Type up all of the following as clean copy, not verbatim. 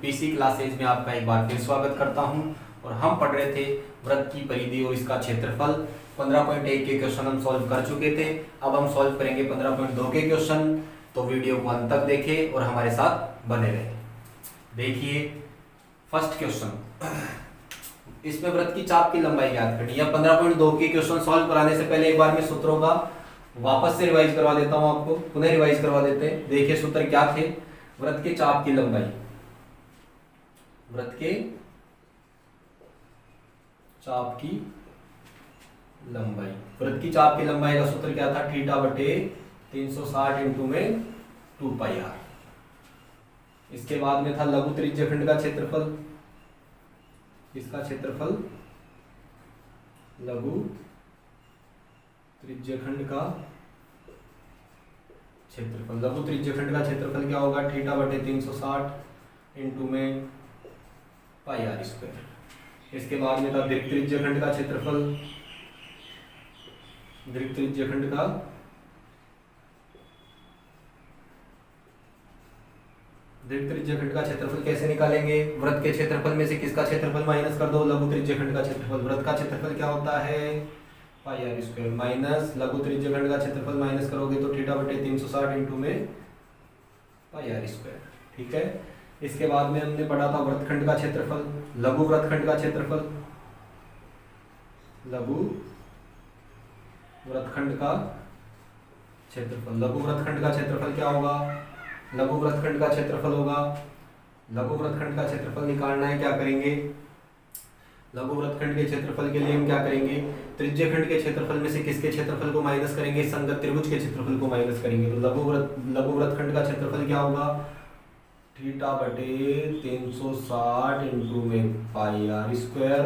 PC classes में आपका एक बार फिर स्वागत करता हूं। और हम पढ़ रहे थे वृत्त की परिधि और इसका क्षेत्रफल। 15.1 के क्वेश्चन हम सॉल्व कर चुके थे। अब हम सॉल्व करेंगे 15.2 के क्वेश्चन। तो वीडियो को अंत तक देखें और हमारे साथ बने रहें। देखिए फर्स्ट क्वेश्चन, इसमें वृत्त की चाप की लंबाई ज्ञात करनी है। 15.2 के क्वेश्चन सॉल्व कराने से पहले एक बार मैं सूत्रों का वापस से रिवाइज करवा देता हूं, आपको पुनः रिवाइज करवा देते हैं। देखिए सूत्र क्या थे। वृत्त के चाप की लंबाई, वृत्त के चाप की लंबाई, वृत्त की चाप की लंबाई का सूत्र क्या था? थीटा बटे 360 इंटू में 2 पाई आर। इसके बाद में था लघु त्रिज्य खंड का क्षेत्रफल, इसका क्षेत्रफल लघु त्रिज्य खंड का क्षेत्रफल। लघु त्रिज्य खंड का क्षेत्रफल क्या होगा? थीटा बटे 360 इंटू में पाई आर स्क्वायर। इसके बाद में था दीर्घ त्रिज्य खंड का क्षेत्रफल, दीर्घ त्रिज्य खंड का क्षेत्रफल कैसे निकालेंगे? वृत्त के क्षेत्रफल में से किसका क्षेत्रफल माइनस कर दो? लघु त्रिज्य खंड का क्षेत्रफल। वृत्त का क्षेत्रफल क्या होता है? पाई आर स्क्वायर माइनस लघु त्रिज्य खंड का क्षेत्रफल माइनस करोगे तो थीटा बटे 360 इंटू में पाई आर स्क्वायर। ठीक है। इसके बाद में हमने पढ़ा था वृत्तखंड का क्षेत्रफल, लघु वृत्तखंड का क्षेत्रफल, लघु वृत्तखंड का क्षेत्रफल। लघु वृत्तखंड का क्षेत्रफल क्या होगा? लघु वृत्तखंड का क्षेत्रफल होगा, लघु वृत्तखंड का क्षेत्रफल निकालना है। क्या करेंगे? लघु वृत्तखंड के क्षेत्रफल के लिए हम क्या करेंगे? त्रिज्य खंड के क्षेत्रफल में से किसके क्षेत्रफल को माइनस करेंगे? संगत त्रिभुज के क्षेत्रफल को माइनस करेंगे। तो लघु वृत्तखंड का क्षेत्रफल क्या होगा? थीटा बटे 360 इंटू में पाई आर स्क्वायर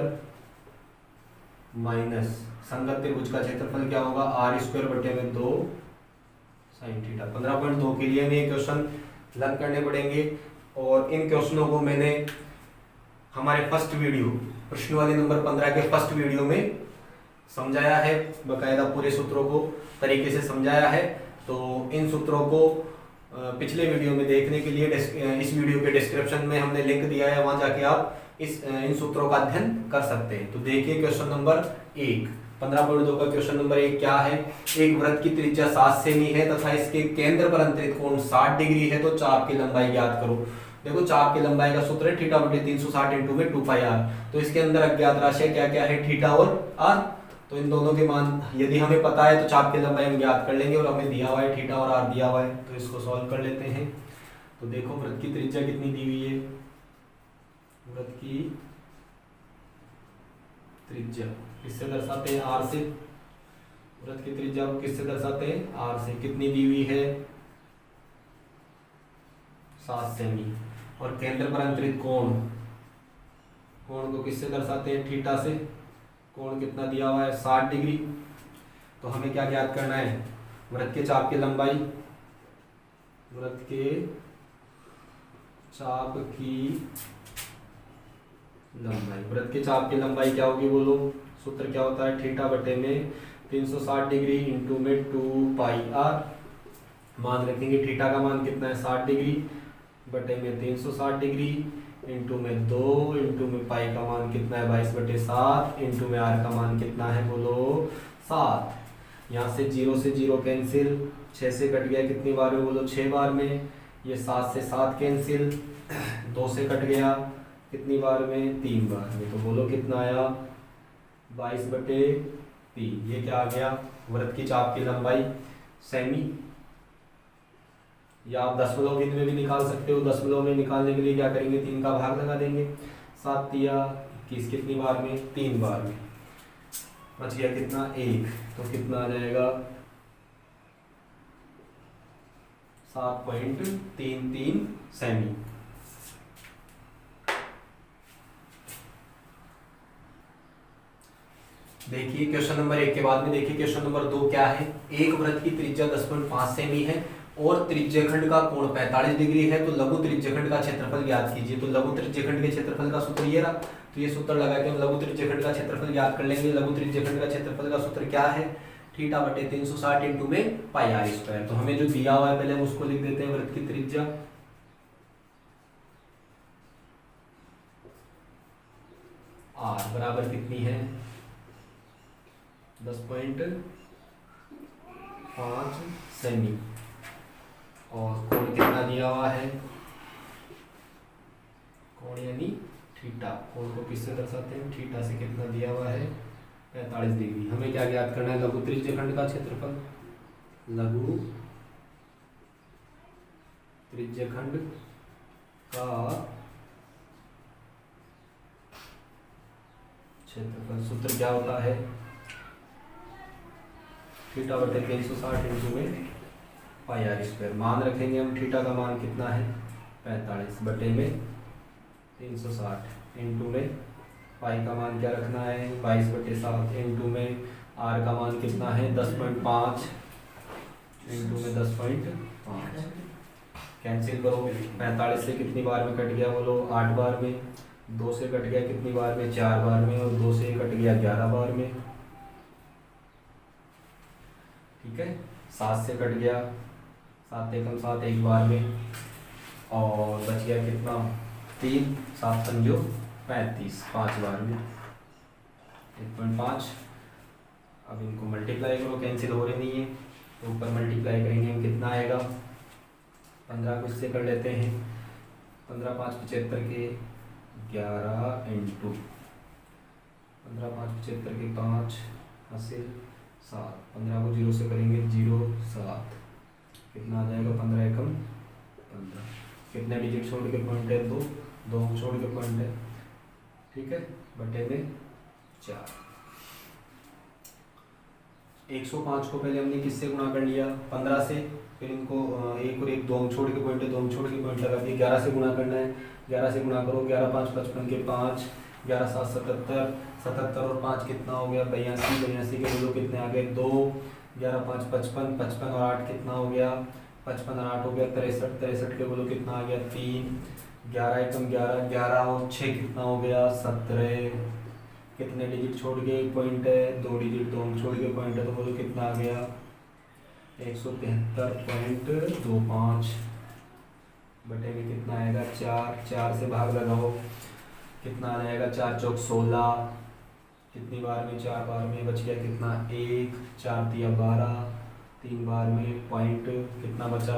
माइनस संगत त्रिभुज का क्षेत्रफल क्या होगा? आर स्क्वायर बटे में 2 साइन थीटा। 15.2 के लिए हमें ये क्वेश्चन लर्न करने पड़ेंगे और इन क्वेश्चनों को मैंने हमारे फर्स्ट वीडियो प्रश्नवाली नंबर 15 के फर्स्ट वीडियो में समझाया है, बकायदा पूरे सूत्रों को तरीके से समझाया है। तो इन सूत्रों को पिछले वीडियो में देखने के लिए इस वीडियो के डिस्क्रिप्शन में हमने लिंक दिया है, वहां जाके आप इन सूत्रों का अध्ययन कर सकते हैं। तो देखिए क्वेश्चन नंबर 1, 15.2 का क्वेश्चन नंबर 1 क्या है? एक वृत्त की त्रिज्या 7 सेमी है तथा इसके केंद्र पर अंतरित कोण 60 डिग्री है, तो चाप की लंबाई ज्ञात करो। देखो चाप की लंबाई का सूत्र है थीटा बटे 360 इंटू में 2 पाई आर। तो इसके अंदर अज्ञात राशियां क्या क्या है? थीटा और आर। तो इन दोनों के मान यदि हमें पता है तो चाप की लंबाई हम ज्ञात कर लेंगे, और हमें दिया हुआ है थीटा और आर दिया हुआ है, तो इसको सॉल्व कर लेते हैं। तो देखो वृत्त की त्रिज्या कितनी दी हुई है? वृत्त की त्रिज्या किससे दर्शाते हैं? आर से। वृत्त की त्रिज्या को किससे दर्शाते हैं? आर से। कितनी दी हुई है? 7 सेमी। और केंद्र पर अंतरित कोण, कोण को किससे दर्शाते हैं? थीटा से। कोण कितना दिया हुआ है? 60 डिग्री। तो हमें क्या ज्ञात करना है? वृत्त के चाप की लंबाई, वृत्त के चाप की लंबाई, वृत्त के चाप की लंबाई क्या होगी बोलो? सूत्र क्या होता है? थीटा बटे में 360 डिग्री इंटू में 2 पाई आर। मान रखेंगे थीटा का मान कितना है? 60 डिग्री बटे में 360 डिग्री इंटू में 2 इंटू में पाई का मान कितना है? 22 बटे 7 इंटू में आर का मान कितना है बोलो? 7। यहाँ से 0 से 0 कैंसिल, 6 से कट गया कितनी बार में बोलो? 6 बार में। ये 7 से 7 कैंसिल, 2 से कट गया कितनी बार में? 3 बार में। तो बोलो कितना आया? 22 बटे 3। ये क्या आ गया? वृत्त की चाप की लंबाई सेमी। या आप दशमलव बिंदु में भी निकाल सकते हो। दशमलव में निकालने के लिए क्या करेंगे? 3 का भाग लगा देंगे। 7 तिया 21 कितनी बार में? 3 बार में। बच गया कितना? 1। तो कितना आ जाएगा? 7.33 सेमी। देखिए क्वेश्चन नंबर 1 के बाद में देखिए क्वेश्चन नंबर 2 क्या है? एक वृत्त की त्रिज्या 10.5 सेमी है और त्रिज्यखंड का कोण 45 डिग्री है, तो लघु त्रिज्यखंड का क्षेत्रफल ज्ञात कीजिए। तो लघु त्रिज्यखंड के क्षेत्रफल का सूत्र ये रहा। तो ये सूत्र लगा के हम लघु त्रिज्यखंड का क्षेत्रफल ज्ञात कर लेंगे। लघु त्रिज्यखंड का क्षेत्रफल का सूत्र क्या है? थीटा बटे 360 इंटू में पाई आर स्क्वायर। तो हमें जो दिया हुआ है पहले हम उसको लिख देते हैं, वृत्त की त्रिज्या आर बराबर कितनी है 10.5 सेमी। और कोण कितना दिया हुआ है, कोण यानी थीटा, कोण को किससे दर्शाते हैं, थीटा से कितना दिया हुआ है 45 डिग्री। हमें क्या ज्ञात करना है, लघु त्रिज्यखंड का क्षेत्रफल, लघु त्रिज्यखंड का क्षेत्रफल। सूत्र क्या होता है, थीटा बटे 360 इंटू में पाई आर स्क्वायर। मान रखेंगे हम, थीटा का मान कितना है 45 बटे में 360 इंटू में पाई का मान क्या रखना है 22/7 इंटू में आर का मान कितना है 10.5 इंटू में 10.5। कैंसिल करो, 45 से कितनी बार में कट गया बोलो 8 बार में, 2 से कट गया कितनी बार में 4 बार में, और 2 से कट गया 11 बार में। ठीक है, 7 से कट गया 7 एकम 7 एक बार में, और बच गया कितना 3, 7 पंजो 35 5 बार में 1.5। अब इनको मल्टीप्लाई करो, कैंसिल हो रहे नहीं है तो ऊपर मल्टीप्लाई करेंगे हम, कितना आएगा 15 को इससे कर लेते हैं, 15 5 75 के 11 इंटू 15 5 75 के 5 हासिल 7, 15 को 0 से करेंगे 0 7, कितना आ जाएगा 15 एकम 15। कितने डिजिट छोड़ के पॉइंट है 2 छोड़ के पॉइंट है। ठीक है, बटे में 4। 105 को पहले हमने किससे गुणा कर लिया 15 से, फिर इनको एक और एक 2 छोड़ के पॉइंट है, 2 छोड़ के पॉइंट लगा दिए। 11 से गुणा करना है, 11 से गुणा करो, 11 5 55 के 5, 11 7 77, 77 और 5 कितना हो गया 82, 82 के बोलो कितने आ गए 2, 11 5 55, 55 और 8 कितना हो गया 55 और 8 हो गया 63, 63 के बोलो कितना आ गया 3, 11 एकम 11, 11 और 6 कितना हो गया 17। कितने डिजिट छोड़ के पॉइंट है 2 डिजिट, 2 छोड़ के पॉइंट है तो बोलो कितना आ गया 173.25 बटे में कितना आएगा 4, 4 से भाग लगाओ कितना आ जाएगा 4 चौक 16, कितनी बार में 4 बार में, बच गया कितना 1, 4 दिया 12, 3 बार में पॉइंट कितना बचा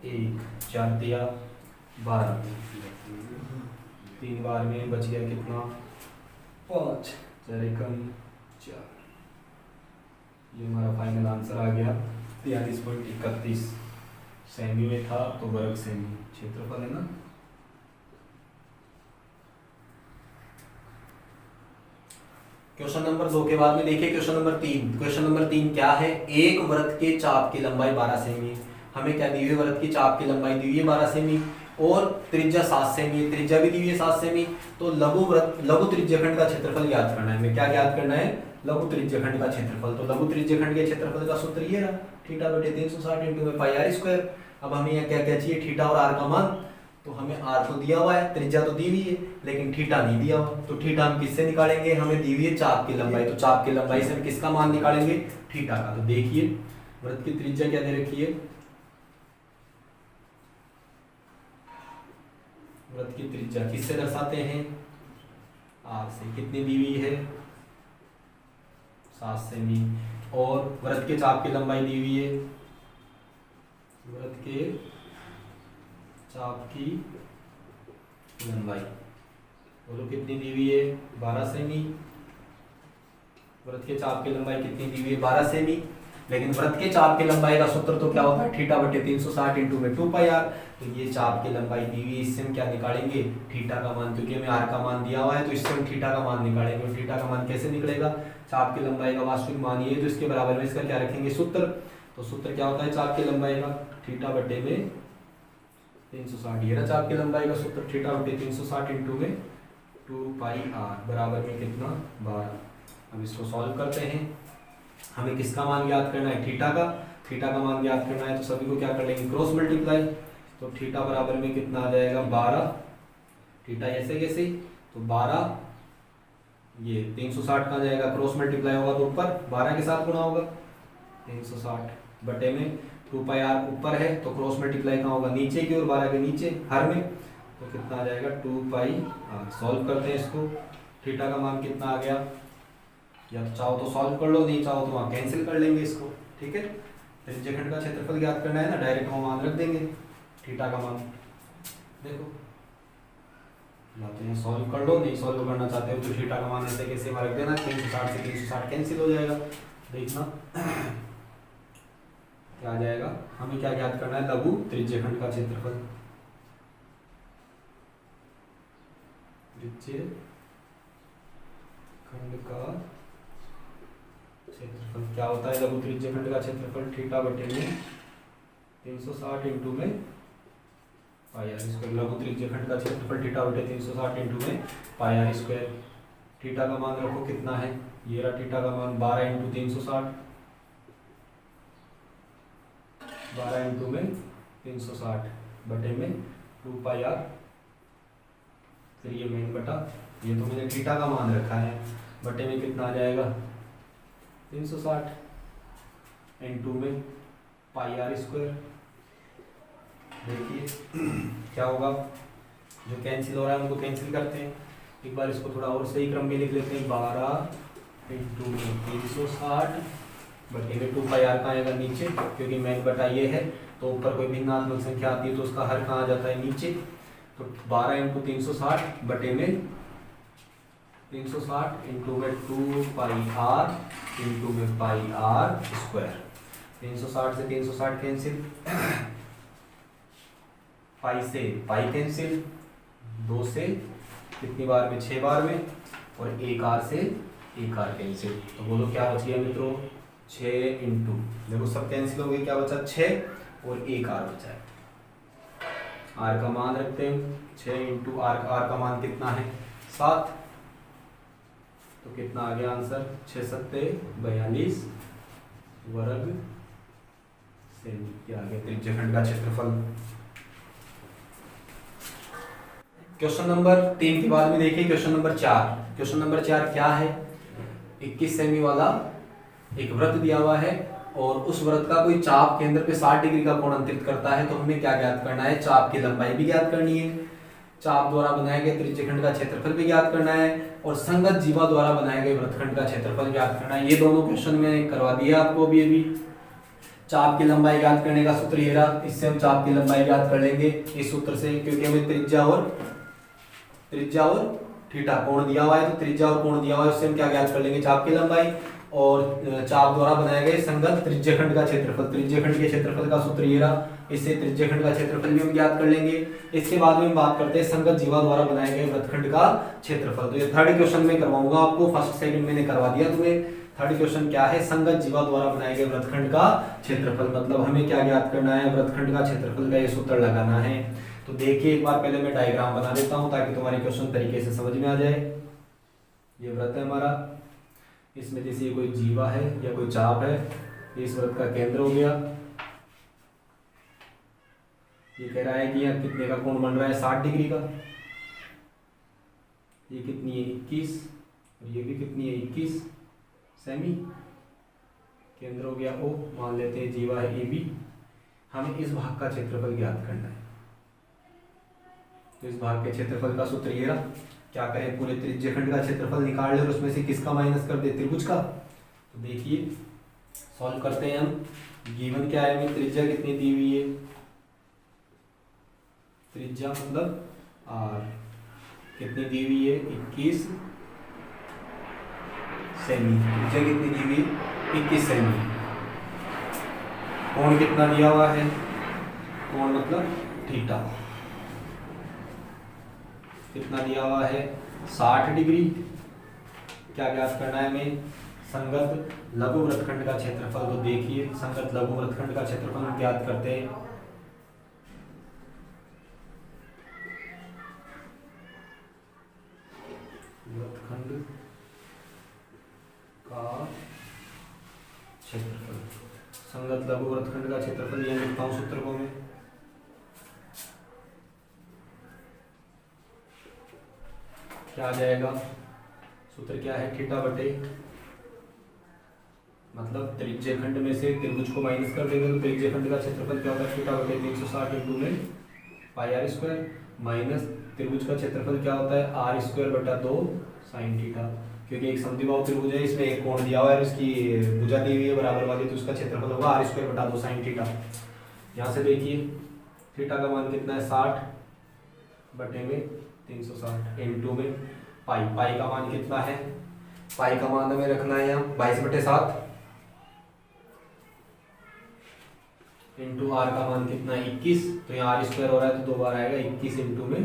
1, 4 दिया 12, 3 बार में बच गया कितना 5, 4 एकम 4। ये हमारा फाइनल आंसर आ गया 43.31 सेमी में था तो वर्ग सेमी क्षेत्रफल है ना। क्वेश्चन नंबर 2 के बाद में देखिए क्वेश्चन नंबर 3। क्वेश्चन नंबर 3 क्या है, एक वृत्त के चाप की लंबाई 12 सेमी। हमें क्या दी हुई, वृत्त की चाप की लंबाई दी हुई है 12 सेमी और त्रिज्या 7 सेमी है, त्रिज्या भी दी हुई है 7 सेमी। तो लघु त्रिज्यखंड का क्षेत्रफल ज्ञात करना है। हमें क्या ज्ञात करना है, लघु त्रिज्यखंड का क्षेत्रफल। तो लघु त्रिज्यखंड के क्षेत्रफल का सूत्र ये रहा, थीटा बटे 360 इंटू में पाई आर स्क्वायर। अब हमें यहाँ क्या क्या चाहिए, थीटा और आर का मान। तो हमें आर तो दिया हुआ है, त्रिज्या तो दी हुई है, लेकिन थीटा नहीं दिया हुआ। तो थीटा हम किससे निकालेंगे, हमें दी हुई है चाप की लंबाई, तो चाप की लंबाई से हम किसका मान निकालेंगे, थीटा का। तो देखिए वृत्त की त्रिज्या क्या दे रखी है, वृत्त की त्रिज्या किससे दर्शाते हैं, आर से। कितनी दी हुई है 7 सेमी। और वृत्त के चाप की लंबाई दी हुई है, वृत्त के चाप की लंबाई बोलो कितनी दी हुई है 12 सेमी। वृत्त के चाप की लंबाई कितनी दी हुई है 12 सेमी। लेकिन वृत्त के चाप की लंबाई का सूत्र तो क्या होता है, थीटा बटे 360 इंटू में 2 पाई आर। तो ये चाप की लंबाई दी हुई है, इससे हम क्या निकालेंगे, थीटा का मान। क्योंकि हमें आर का मान दिया हुआ है तो इससे हम थीटा का मान निकालेंगे। और थीटा का मान कैसे निकलेगा, चाप की लंबाई का वास्तविक मान ये है तो इसके बराबर में इसका क्या रखेंगे, सूत्र। तो सूत्र क्या होता है चाप की लंबाई का, थीटा बटे में 360। ये रहा चाप की लंबाई का सूत्र, थीटा बटे 360 इंटू में 2 पाई आर बराबर में कितना 12। अब इसको सॉल्व करते हैं। हमें किसका मान ज्ञात करना है, थीटा का। थीटा का मान ज्ञात करना है तो सभी को क्या कर लेंगे, क्रॉस मल्टीप्लाई। तो थीटा बराबर में कितना आ जाएगा 12, थीटा ऐसे कैसे, तो 12 ये 360 का जाएगा, क्रॉस मल्टीप्लाई होगा तो ऊपर 12 के साथ गुणा होगा 360 बटे में 2 पाई आर ऊपर है तो क्रॉस मल्टीप्लाई कहाँ होगा, नीचे की ओर, 12 के नीचे हर में। तो कितना आ जाएगा 2 पाई आर। सॉल्व करते हैं इसको, थीटा का मान कितना आ गया, या तो चाहो तो सॉल्व कर लो, नहीं चाहो तो वहाँ कैंसिल कर लेंगे इसको, ठीक है। त्रिज्यखंड का क्षेत्रफल ज्ञात करना है ना, डायरेक्ट वहाँ मान रख देंगे थीटा का मान। देखो या तो यहाँ सॉल्व कर लो, नहीं सॉल्व करना चाहते हो तो थीटा का मान ऐसे कैसे वहाँ रख देना, 360 से 360 कैंसिल हो जाएगा। देखना क्या आ जाएगा, हमें क्या ज्ञात करना है, लघु त्रिज्यखंड का क्षेत्रफल। त्रिज्यखंड का क्षेत्रफल क्या होता है, लघु त्रिज्यखंड का क्षेत्रफल थीटा बटे में 360 इंटू में पाई आर स्क्वायर। लघु त्रिज्यखंड का क्षेत्रफल थीटा बटे 360 इंटू में पाई आर स्क्वायर। थीटा का मान रखो कितना है, ये रहा थीटा का मान 12 इंटू 360, 12 इंटू में 360 बटे में 2 पाई आर, फिर ये मेन बटा, ये तो मैंने थीटा का मान रखा है, बटे में कितना आ जाएगा 360 इंटू में पाई आर स्क्वायर। देखिए क्या होगा, जो कैंसिल हो रहा है उनको कैंसिल करते हैं। एक बार इसको थोड़ा और सही क्रम में लिख लेते हैं, 12 इंटू 360 बटे में 2 पाई आर का आएगा नीचे, क्योंकि मेन बटा ये है तो ऊपर कोई भिन्नात्मक संख्या आती है तो उसका हर कहाँ आ जाता है नीचे। तो 12 इंटू 360 बटे में 360 इंटू में 2 पाई आर इंटू में पाई आर स्क्वायर। 360 से 360 कैंसिल, पाई से पाई कैंसिल, 2 से कितनी बार में, 6 बार में, और 1 आर से 1 आर कैंसिल। तो बोलो क्या बच गया मित्रों, 6 इंटू, देखो सब कैंसिल हो गए, क्या बचा 6 और 1 आर बचा है। आर का मान रखते हैं 6 इंटू आर, आर का मान कितना है 7, तो कितना आ गया आंसर, 6 सत्ते 42 वर्ग सेमी। क्या आ गया त्रिज्यखंड का क्षेत्रफल। क्वेश्चन नंबर 3 के बाद में देखिए क्वेश्चन नंबर 4। क्वेश्चन नंबर 4 क्या है, 21 सेमी वाला एक वृत्त दिया हुआ है और उस वृत्त का कोई चाप केंद्र पे 60 डिग्री का कोण अंतरित करता है। तो हमें क्या ज्ञात करना है, चाप की लंबाई भी ज्ञात करनी है, चाप द्वारा बनाए गए त्रिज्यखंड का क्षेत्रफल भी ज्ञात करना है, और संगत जीवा द्वारा बनाए गए वृत्तखंड का क्षेत्रफल ज्ञात करना है। ये दोनों क्वेश्चन मैंने करवा दिया आपको अभी। चाप की लंबाई ज्ञात करने का सूत्र ये रहा, इससे हम चाप की लंबाई ज्ञात कर लेंगे इस सूत्र से, क्योंकि हमें त्रिज्या और थीटा कोण दिया हुआ है, तो त्रिज्या और कोण दिया हुआ है, उससे हम क्या ज्ञात कर लेंगे, चाप की लंबाई। और चाप द्वारा बनाए गए संगत त्रिज्यखंड का क्षेत्रफल, त्रिज्यखंड के क्षेत्रफल का सूत्र ये रहा, इससे त्रिज्यखंड का क्षेत्रफल भी हम ज्ञात कर लेंगे। इसके बाद में हम बात करते हैं संगत जीवा द्वारा बनाए गए वृत्तखंड का क्षेत्रफल। तो ये थर्ड क्वेश्चन में करवाऊंगा आपको, फर्स्ट सेकंड मैंने करवा दिया तुम्हें। थर्ड क्वेश्चन क्या है, संगत जीवा द्वारा बनाए गए वृत्तखंड का क्षेत्रफल, मतलब हमें क्या ज्ञात करना है, वृत्तखंड का क्षेत्रफल का ये सूत्र लगाना है। तो देखिए एक बार पहले मैं डायग्राम बना देता हूं ताकि तुम्हारे क्वेश्चन तरीके से समझ में आ जाए। ये वृत्त है हमारा, इसमें जैसे कोई जीवा है या कोई चाप है, इस वृत्त का केंद्र हो गया। ये कह रहा है कि यहाँ कितने का कोण बन रहा है, 60 डिग्री का। ये कितनी है 21, और ये भी कितनी है 21 सेमी। केंद्र हो गया O, मान लेते हैं जीवा है AB। हमें इस भाग का क्षेत्रफल ज्ञात करना है, तो इस भाग के क्षेत्रफल का सूत्र ये रहा। क्या करें, पूरे त्रिज्यखंड का क्षेत्रफल निकाल ले और उसमें से किसका माइनस कर दे, त्रिभुज का। तो देखिए सॉल्व करते हैं हम। गिवन क्या है, हमें त्रिज्या कितनी दी हुई है, त्रिज्या मतलब R कितनी दी हुई है 21 सेमी। त्रिज्या कितनी दी हुई है 21 सेमी। कोण कितना दिया हुआ है, कोण मतलब थीटा कितना दिया हुआ है 60 डिग्री। क्या ज्ञात करना है हमें, संगत लघु वृत्तखंड का क्षेत्रफल। तो देखिए संगत लघु वृत्तखंड का क्षेत्रफल हम ज्ञात करते हैं। वृत्तखंड का क्षेत्रफल, संगत लघु वृत्तखंड का क्षेत्रफल, यह लिखता हूं सूत्र को मैं। क्या आ जाएगा, सूत्र क्या है, थीटा बटे, मतलब त्रिज्यखंड में से त्रिभुज को माइनस कर देंगे तो त्रिज्यखंड का क्षेत्रफल क्या होगा, थीटा बटे 360 इंटू में पाई आर स्क्वायर, माइनस त्रिभुज का क्षेत्रफल क्या होता है, R² बटा 2 साइन थीटा, क्योंकि एक समद्विबाहु त्रिभुज है, इसमें एक कोण दिया हुआ है और इसकी भुजा दी हुई है बराबर वाली, तो उसका क्षेत्रफल होगा आर स्क्वायर बटा 2 साइन थीटा। यहाँ से देखिए थीटा का मान कितना है 60 बटे में 360 इनटू में पाई। पाई का मान कितना है, पाई का मान हमें रखना है यहाँ 22/7 इंटू आर का मान कितना है 21, तो यहाँ आर स्क्वायर हो रहा है तो 2 बार आएगा 21 इंटू में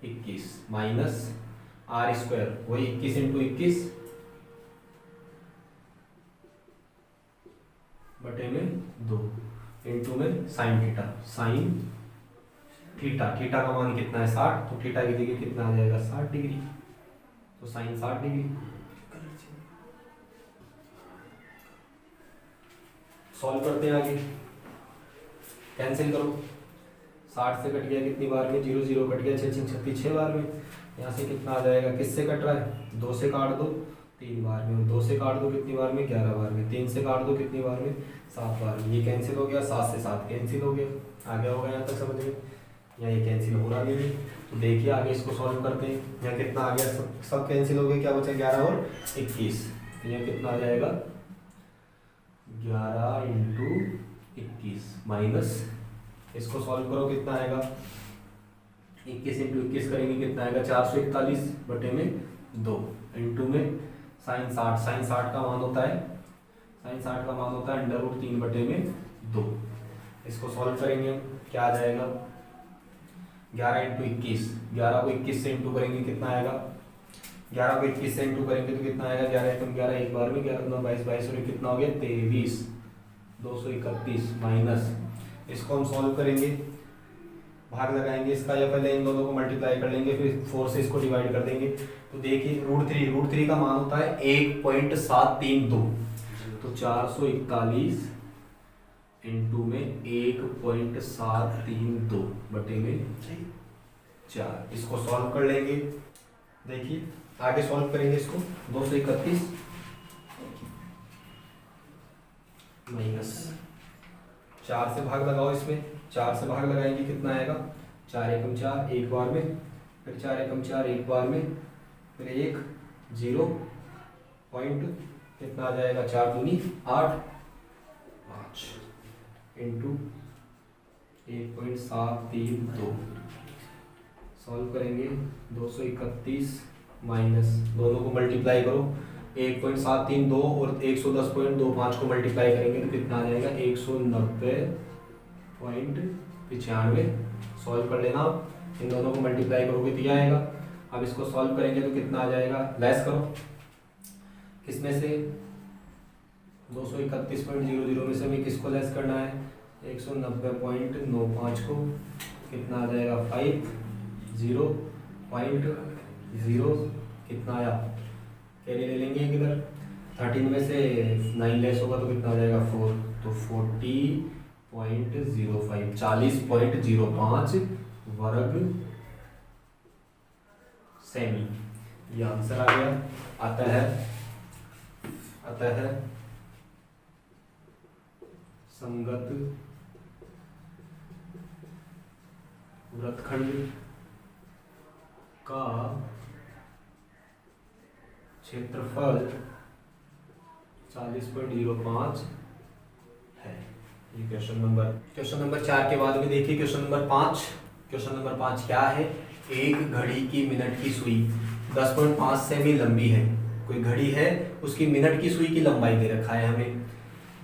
21 माइनस आर स्क्वायर वही 21 इंटू 21 बटे में 2 इंटू में sine theta. Sine theta, theta का मान कितना है 60, तो थीटा की जगह कितना आ जाएगा 60 डिग्री, तो साइन 60 डिग्री। सॉल्व करते हैं आगे, कैंसिल करो, 60 से कट गया कितनी बार में 0 0 कट गया 6 6 36 6 बार में। यहाँ से कितना आ जाएगा, किससे कट रहा है 2 से काट दो 3 बार में, और 2 से काट दो कितनी बार में 11 बार में, 3 से काट दो कितनी बार में 7 बार में। ये कैंसिल हो गया, 7 से 7 कैंसिल हो गया, आ गया होगा यहाँ तक समझ में। यहाँ ये कैंसिल हो रहा नहीं है, तो देखिए आगे इसको सॉल्व करते हैं। यहाँ कितना आ गया, सब कैंसिल हो गया, क्या बचा 11 और 21, तो यहाँ कितना आ जाएगा 11 इंटू 21 माइनस, इसको सॉल्व करो कितना आएगा 21 इंटू 21 करेंगे कितना आएगा 441 बटे में 2 इंटू में साइन 60। साइन 60 का मान होता है, साइन 60 का मान होता है √3 बटे में 2। इसको सॉल्व करेंगे क्या आ जाएगा 11 इंटू 21, 11 को 21 से इंटू करेंगे कितना आएगा, 11 को 21 से इंटू करेंगे तो कितना आएगा 11 एकम 11 एक बार में 11 9 22 22 और कितना हो गया 23 231 माइनस, इसको हम सॉल्व करेंगे भाग लगाएंगे इसका, या पहले इन दोनों को मल्टीप्लाई कर लेंगे फिर 4 से इसको डिवाइड कर देंगे। तो देखिए √3 का मान होता है 1.732, तो 441 इंटू में 1.732 बटे में 4। इसको सॉल्व कर लेंगे, देखिए आगे सॉल्व करेंगे इसको 231 माइनस 4 से भाग लगाओ, इसमें 4 से भाग लगाएंगे कितना आएगा 4 एकम 4 एक बार में, फिर 4 एकम 4 एक बार में, फिर 1 0 पॉइंट कितना आ जाएगा 4 दूनी 8 5 इंटू 1.732। सॉल्व करेंगे 231 माइनस, दोनों को मल्टीप्लाई करो 1.732 और 110.25 को मल्टीप्लाई करेंगे तो कितना आ जाएगा 190.95। सॉल्व कर लेना, इन दोनों को मल्टीप्लाई करोगे तो ये आएगा। अब इसको सॉल्व करेंगे तो कितना आ जाएगा, लेस करो किसमें से 231.00 में से हमें किसको लेस करना है 190.95 को, कितना आ जाएगा 50.0 कितना आया, कैरी ले लेंगे इधर 13 में से 9 लेस होगा तो कितना आ जाएगा 4, तो 40.05 40.05 वर्ग सेमी, ये आंसर आ गया। अतः संगत वृत्तखंड का क्षेत्रफल 40.05 है। ये क्वेश्चन नंबर 4 के बाद में देखिए क्वेश्चन नंबर 5। क्वेश्चन नंबर 5 क्या है, एक घड़ी की मिनट की सुई 10.5 सेमी लंबी है। कोई घड़ी है, उसकी मिनट की सुई की लंबाई दे रखा है हमें।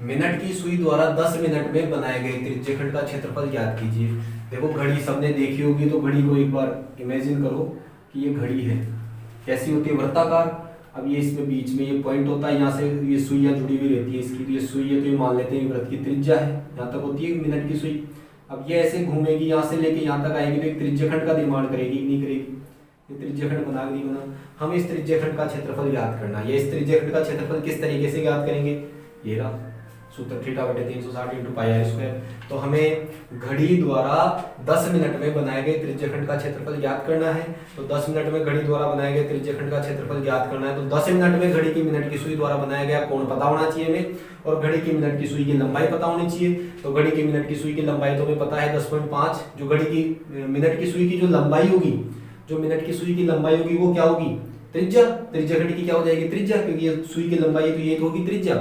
मिनट की सुई द्वारा 10 मिनट में बनाए गए त्रिज्यखंड का क्षेत्रफल ज्ञात कीजिए। देखो घड़ी सबने देखी होगी, तो घड़ी को एक बार इमेजिन करो कि ये घड़ी है, कैसी होती है वृत्ताकार। अब ये इसमें बीच में ये पॉइंट होता है, यहाँ से ये सुइयाँ जुड़ी हुई रहती है इसकी, तो ये सुई है तो ये मान लेते हैं वृत्त की त्रिज्या है, यहाँ तक होती है मिनट की सुई। अब ये ऐसे घूमेगी, यहाँ से लेके यहाँ तक आएगी तो एक त्रिज्यखंड का निर्माण करेगी नहीं करेगी, ये त्रिज्यखंड बना नहीं बना। हम इस त्रिज्यखंड का क्षेत्रफल ज्ञात करना है। ये इस त्रिज्यखंड का क्षेत्रफल किस तरीके से ज्ञात करेंगे, ये रहा सूत्र θ/360 × πr²। तो हमें घड़ी द्वारा 10 मिनट में बनाए गए त्रिज्यखंड का क्षेत्रफल ज्ञात करना है। तो 10 मिनट में घड़ी द्वारा बनाए गए त्रिज्यखंड का क्षेत्रफल ज्ञात करना है, तो 10 मिनट में घड़ी की मिनट की सुई द्वारा बनाया गया कोण पता होना चाहिए हमें, और घड़ी की मिनट की सुई की लंबाई पता होनी चाहिए। तो घड़ी की मिनट की सुई की लंबाई तो हमें पता है 10.5। जो घड़ी की मिनट की सुई की जो लंबाई होगी, जो मिनट की सुई की लंबाई होगी वो क्या होगी त्रिज्या, त्रिज्या घड़ी की क्या हो जाएगी त्रिज्या, क्योंकि ये सुई की लंबाई है तो ये तो होगी त्रिज्या।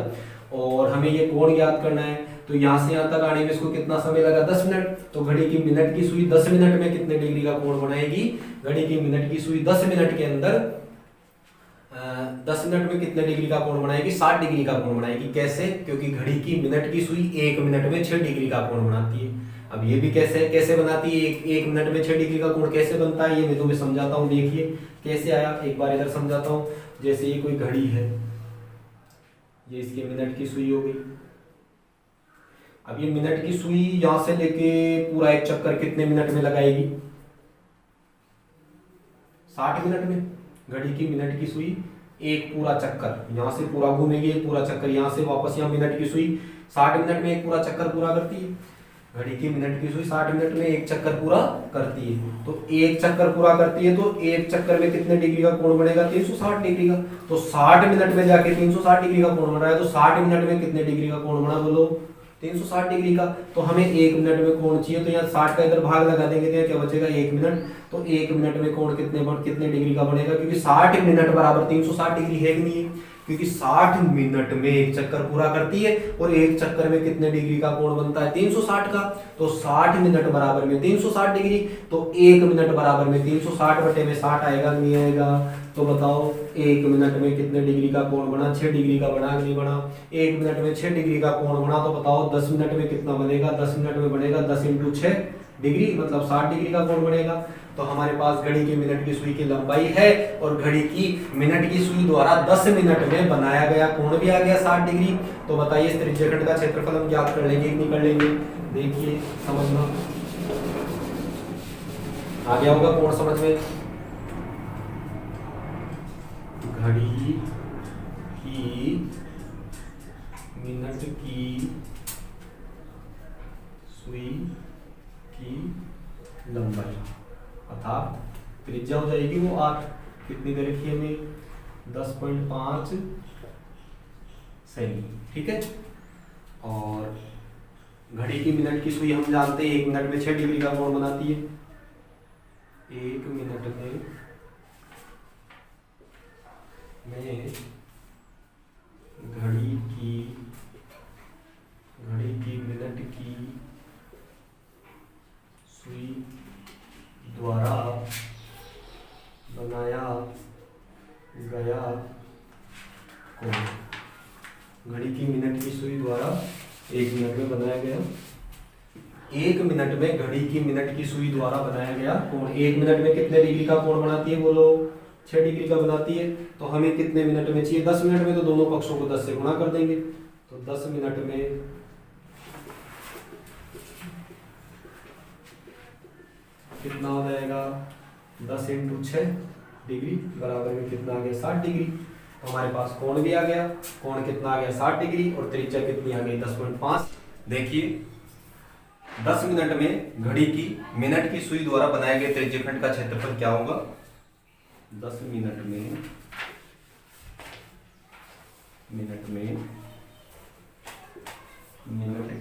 और हमें ये कोण ज्ञात करना है, तो यहाँ से यहाँ तक आने में इसको कितना समय लगा 10 मिनट। तो घड़ी की मिनट की सुई 10 मिनट में कितने डिग्री का कोण बनाएगी, घड़ी की मिनट की सुई 10 मिनट के अंदर 10 मिनट में कितने डिग्री का कोण बनाएगी, 60 डिग्री का कोण बनाएगी। कैसे, क्योंकि घड़ी की मिनट की सुई 1 मिनट में 6 डिग्री का कोण बनाती है। अब ये भी कैसे बनाती है, एक मिनट में 6 डिग्री का कोण कैसे बनता है, ये मैं तुम्हें समझाता हूँ। देखिए कैसे आया, एक बार इधर समझाता हूँ। जैसे ये कोई घड़ी है, ये इसकी मिनट की सुई हो गई। अब ये मिनट की सुई यहां से लेके पूरा एक चक्कर कितने मिनट में लगाएगी, 60 मिनट में। घड़ी की मिनट की सुई एक पूरा चक्कर यहां से पूरा घूमेगी, पूरा चक्कर यहां से वापस यहाँ मिनट की सुई 60 मिनट में एक पूरा चक्कर पूरा करती है। घड़ी की मिनट की सुई 60 मिनट में एक चक्कर पूरा करती है। तो एक चक्कर पूरा करती है तो एक चक्कर में कितने डिग्री का कोण बनेगा, 360 डिग्री का। तो 60 मिनट में जाके 360 डिग्री का कोण बन रहा है, तो 60 मिनट में कितने डिग्री का कोण बना, बोलो 360 डिग्री का। तो हमें 1 मिनट में कोण चाहिए, तो यहाँ 60 का इधर भाग लगा देंगे, तो यहाँ क्या बचेगा 1 मिनट। तो 1 मिनट में कोण कितने डिग्री का बनेगा, क्योंकि 60 मिनट बराबर 360 डिग्री है कि नहीं है, क्योंकि 60 मिनट में एक चक्कर पूरा करती है और एक चक्कर में कितने डिग्री का कोण बनता है, 360 का। तो 60 मिनट बराबर में 360 डिग्री, तो 1 मिनट बराबर में 360 बटे में 60 आएगा नहीं आएगा। तो बताओ 1 मिनट में कितने डिग्री का कोण बना, 6 डिग्री का बना नहीं बना। 1 मिनट में 6 डिग्री का कोण बना, तो बताओ 10 मिनट में कितना बनेगा, 10 मिनट में बनेगा 10 × 6 डिग्री, मतलब 60 डिग्री का कोण बनेगा। तो हमारे पास घड़ी की मिनट की सुई की लंबाई है और घड़ी की मिनट की सुई द्वारा 10 मिनट में बनाया गया कोण भी आ गया 60 डिग्री। तो बताइए इस त्रिज्यखंड का क्षेत्रफल हम ज्ञात कर लेंगे कि नहीं कर लेंगे, देखिए समझना आ गया होगा कोण समझ में। घड़ी की मिनट की सुई की लंबाई अर्थात त्रिज्या हो जाएगी वो r, कितनी दे रखी है हमें 10.5 सेमी, ठीक है। और घड़ी की मिनट की सुई हम जानते हैं 1 मिनट में 6 डिग्री का कोण बनाती है। 1 मिनट में घड़ी की मिनट की सुई द्वारा बनाया गया कोण, घड़ी की मिनट की सुई द्वारा 1 मिनट में बनाया गया, 1 मिनट में घड़ी की मिनट की सुई द्वारा बनाया गया कोण। 1 मिनट में कितने डिग्री का कोण बनाती है, बोलो 6 डिग्री का बनाती है। तो हमें कितने मिनट में चाहिए, 10 मिनट में। तो दोनों पक्षों को 10 से गुणा कर देंगे, तो 10 मिनट में कितना हो जाएगा, 10 × 6 डिग्री बराबर में कितना आ गया 60 डिग्री। तो हमारे पास कोण भी आ गया, कोण कितना आ गया 60 डिग्री और त्रिज्या कितनी आ गई 10.5। देखिए 10 मिनट में घड़ी की मिनट की सुई द्वारा बनाए गए त्रिज्यखंड का क्षेत्रफल क्या होगा, 10 मिनट में मिनट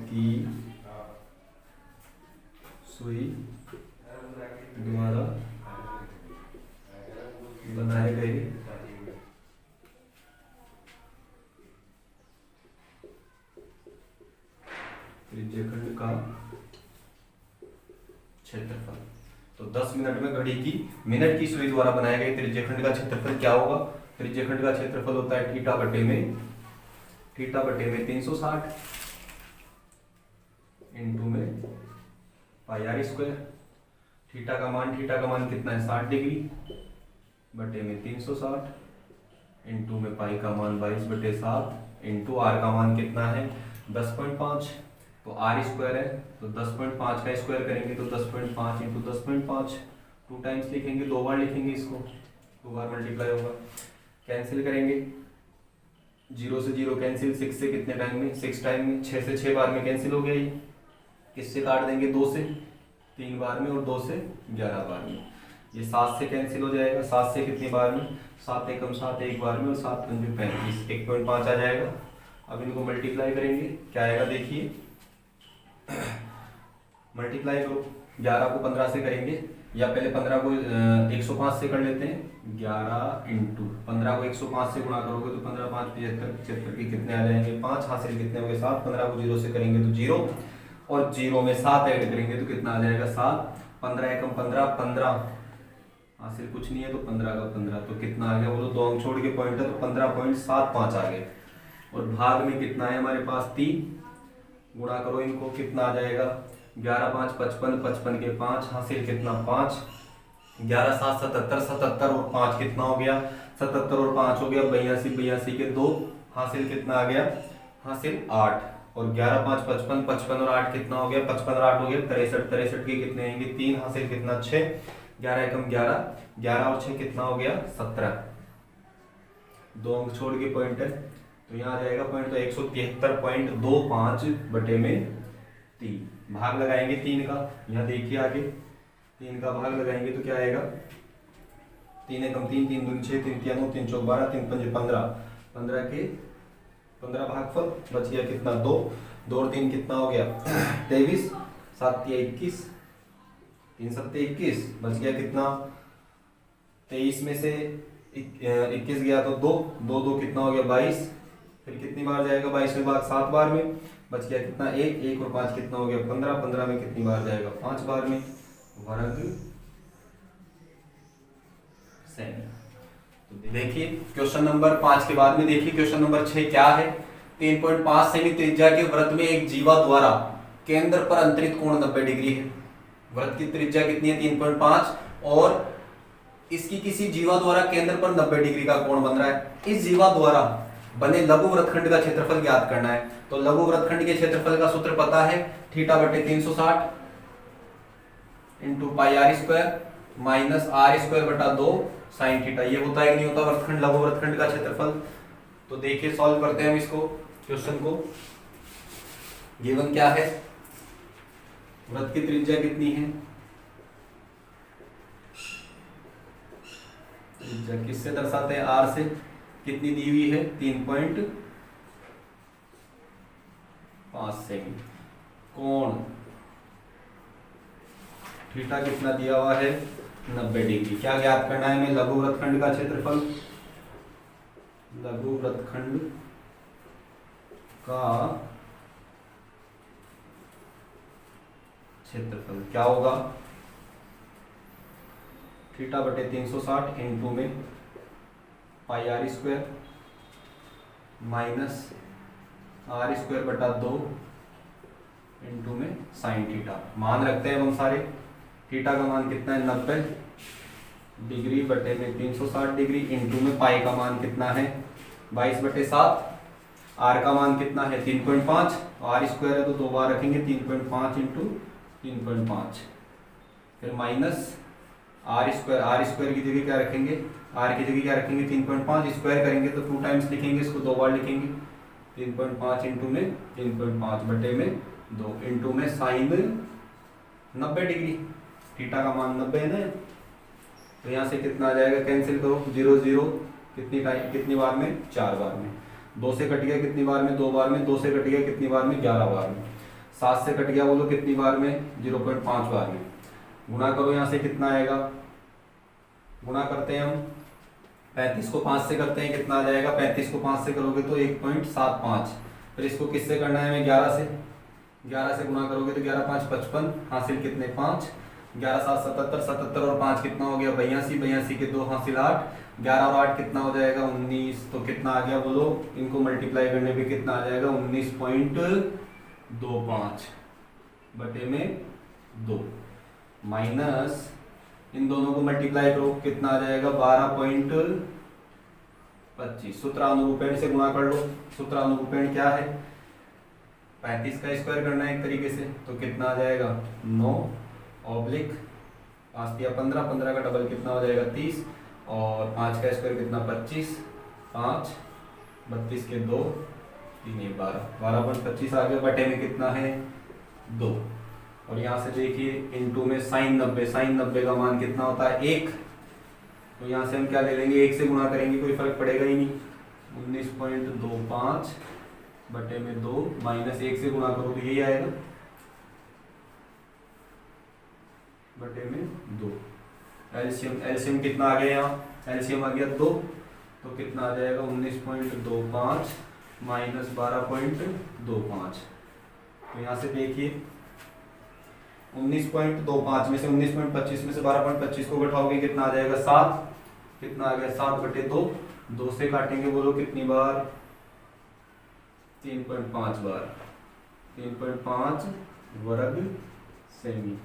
की सुई द्वारा बनाए गए त्रिज्यखंड का क्षेत्रफल। तो 10 मिनट में घड़ी की मिनट की सुई द्वारा बनाए गए त्रिज्यखंड का क्षेत्रफल क्या होगा, त्रिज्यखंड का क्षेत्रफल होता है थीटा बटे में 360 इंटू में पाई r स्क्वायर। थीटा का मान कितना है 60 डिग्री बटे में 360 इंटू में पाई का मान 22/7 इंटू आर का मान कितना है 10.5। तो आर स्क्वायर है तो 10.5 का स्क्वायर करेंगे तो 10.5 इंटू 10.5 2 टाइम्स लिखेंगे, 2 बार लिखेंगे इसको, 2 बार मल्टीप्लाई होगा। कैंसिल करेंगे, 0 से 0 कैंसिल, 6 से कितने टाइम में 6 टाइम में, 6 से 6 बार में कैंसिल हो गया। ये किससे काट देंगे, 2 से 3 बार में और 2 से 11 बार में। ये 7 से कैंसिल हो जाएगा, 7 से कितनी बार में 7 एकम 7 एक बार में और 7 पंजे 35, 1.5 आ जाएगा। अब इनको मल्टीप्लाई करेंगे, क्या आएगा देखिए, मल्टीप्लाई करो 11 को 15 से करेंगे या पहले 15 को 105 से कर लेते हैं। 11 इंटू 15 को 105 से गुणा करोगे तो 15 5 75, 75 के कितने आ जाएंगे 5, हासिल कितने होंगे 7। 15 को 0 से करेंगे तो 0, और 0 में 7 ऐड करेंगे तो कितना आ जाएगा 7। 15 एकम 15, 15 हासिल कुछ नहीं है तो 15 का 15, तो कितना आ गया बोलो, 2 अंक छोड़ के पॉइंट है तो 15.75 आ गए। और भाग में कितना है हमारे पास 3, गुणा करो इनको, कितना आ जाएगा 11 5 55, 55 के 5, हासिल कितना 5। 11 7 77, 77 और 5 कितना हो गया 77 और 5 हो गया 82, 82 के 2, हासिल कितना आ गया हासिल 8। और 11 5 55, 55 और 8 कितना हो गया 55 और 8 हो गया 63, 63 के कितने आएंगे 3, हासिल कितना 6। 11 एकम 11, 11 और 6 कितना हो गया 17। 2 अंक छोड़ के पॉइंट है तो यहाँ आ जाएगा पॉइंट, तो 173.25 बटे में 3। भाग लगाएंगे 3 का, यहाँ देखिए आगे 3 का भाग लगाएंगे तो क्या आएगा 3 एकम 3, 3 दूनी 6, 3 तिया 9, 3 चौक 12, 3 पंजे 15, 15 के 15 भागफल बच गया कितना 2, 2 और 3 कितना हो गया 23, 7 तिया 21, 3 सत्ते 21, बच गया कितना 23 में से 21 गया तो 2, 2 2 कितना हो गया 22, फिर कितनी बार जाएगा 22 में भाग 7 बार में, बच गया कितना 1, 1 और 5 कितना हो गया 15, 15 में कितनी बार जाएगा 5 बार में, वर्ग सेमी। तो देखिए क्वेश्चन नंबर 5 के बाद में देखिए क्वेश्चन नंबर 6 क्या है। 3.5 सेमी त्रिज्या के वृत्त में एक जीवा द्वारा केंद्र पर अंतरित कोण 90 डिग्री है। वृत्त की त्रिज्या कितनी है 3.5 और इसकी किसी जीवा द्वारा केंद्र पर 90 डिग्री का कोण बन रहा है। इस जीवा द्वारा बने लघु वृत्तखंड का क्षेत्रफल ज्ञात करना है। तो लघु वृत्तखंड के क्षेत्रफल का सूत्र पता है, थीटा बटे 360 into pi are square minus are square बटा 2 साइन थीटा। ये होता है कि नहीं होता वृत्तखंड, लघु वृत्तखंड का क्षेत्रफल। तो देखिए सॉल्व करते हैं हम इसको, क्वेश्चन को। गिवन क्या है, वृत्त की त्रिज्या कितनी है, त्रिज्या किससे दर्शाते हैं आर से, कितनी दी हुई है 3.5 सेमी। कोण थीटा कितना दिया हुआ है 90 डिग्री। क्या ज्ञात करना है हमें, लघु वृत्तखंड का क्षेत्रफल। लघु वृत्तखंड का क्षेत्रफल क्या होगा, थीटा बटे 360 इंटू में pi are square minus are square बटा 2 इंटू में साइन थीटा। मान रखते हैं हम सारे। थीटा का मान कितना है 90 डिग्री बटे में 360 डिग्री इंटू में पाई का मान कितना है 22 बटे 7। आर का मान कितना है 3.5, आर स्क्वायर है तो 2 बार रखेंगे 3.5 इंटू 3.5, फिर माइनस आर स्क्वायर की जगह क्या रखेंगे, आर की जगह क्या रखेंगे 3.5, स्क्वायर करेंगे तो 2 टाइम्स लिखेंगे, इसको 2 बार लिखेंगे। 3.5 इंटू में 3.5 बटे में 2 इंटू में साइन 90 डिग्री। थीटा का मान 90 है ना, तो यहाँ से कितना आ जाएगा, कैंसिल करो 0 0 कितनी बार में 4 बार में। 2 से कट गया कितनी बार में 2 बार में, 2 से कट गया कितनी बार में 11 बार में। 7 से कट गया बोलो कितनी बार में 0.5 बार में। गुणा करो यहाँ से कितना आएगा, गुणा करते हैं हम 35 को 5 से करते हैं, कितना आ जाएगा 35 को 5 से करोगे तो 1.75। फिर इसको किससे करना है हमें 11 से, 11 से गुणा करोगे तो 11 5 55, हासिल कितने 5। 11 7 77, 77 और 5 कितना हो गया 82, 82 के 2 हासिल 8। 11 और 8 कितना हो जाएगा 19, तो कितना आ गया बोलो, इनको मल्टीप्लाई करने पे कितना आ जाएगा 19.25 बटे में 2 माइनस इन दोनों को मल्टीप्लाई करो कितना आ जाएगा 12.25। सूत्रानुरूपेण से गुणा कर लो। सूत्रानुरूपेण क्या है, 35 का स्क्वायर करना है एक तरीके से, तो कितना आ जाएगा 9 ऑब्लिक 5 दिया 15, 15 का डबल कितना हो जाएगा 30 और 5 का स्क्वायर कितना 25, 5 32 के 2 3 12, 12.25 आ गया बटे में कितना है 2। और यहाँ से देखिए इनटू में साइन 90, साइन 90 का मान कितना होता है 1, तो यहाँ से हम क्या ले लेंगे 1 से गुणा करेंगे, कोई फर्क पड़ेगा ही नहीं। 19.25 बटे में 2 माइनस 1 से गुणा करो तो यही आएगा बटे में 2। एलसीएम कितना आ गया यहाँ, एलसीएम आ गया 2, तो कितना आ जाएगा 19.25 माइनस 12.25। तो यहाँ से देखिए 19.25 में से 19.25 में से 12.25 को घटाओगे कितना आ जाएगा 7, कितना आ गया 7 बटे 2, 2 से काटेंगे बोलो कितनी बार, 3.5 बार, 3.5 वर्ग सेमी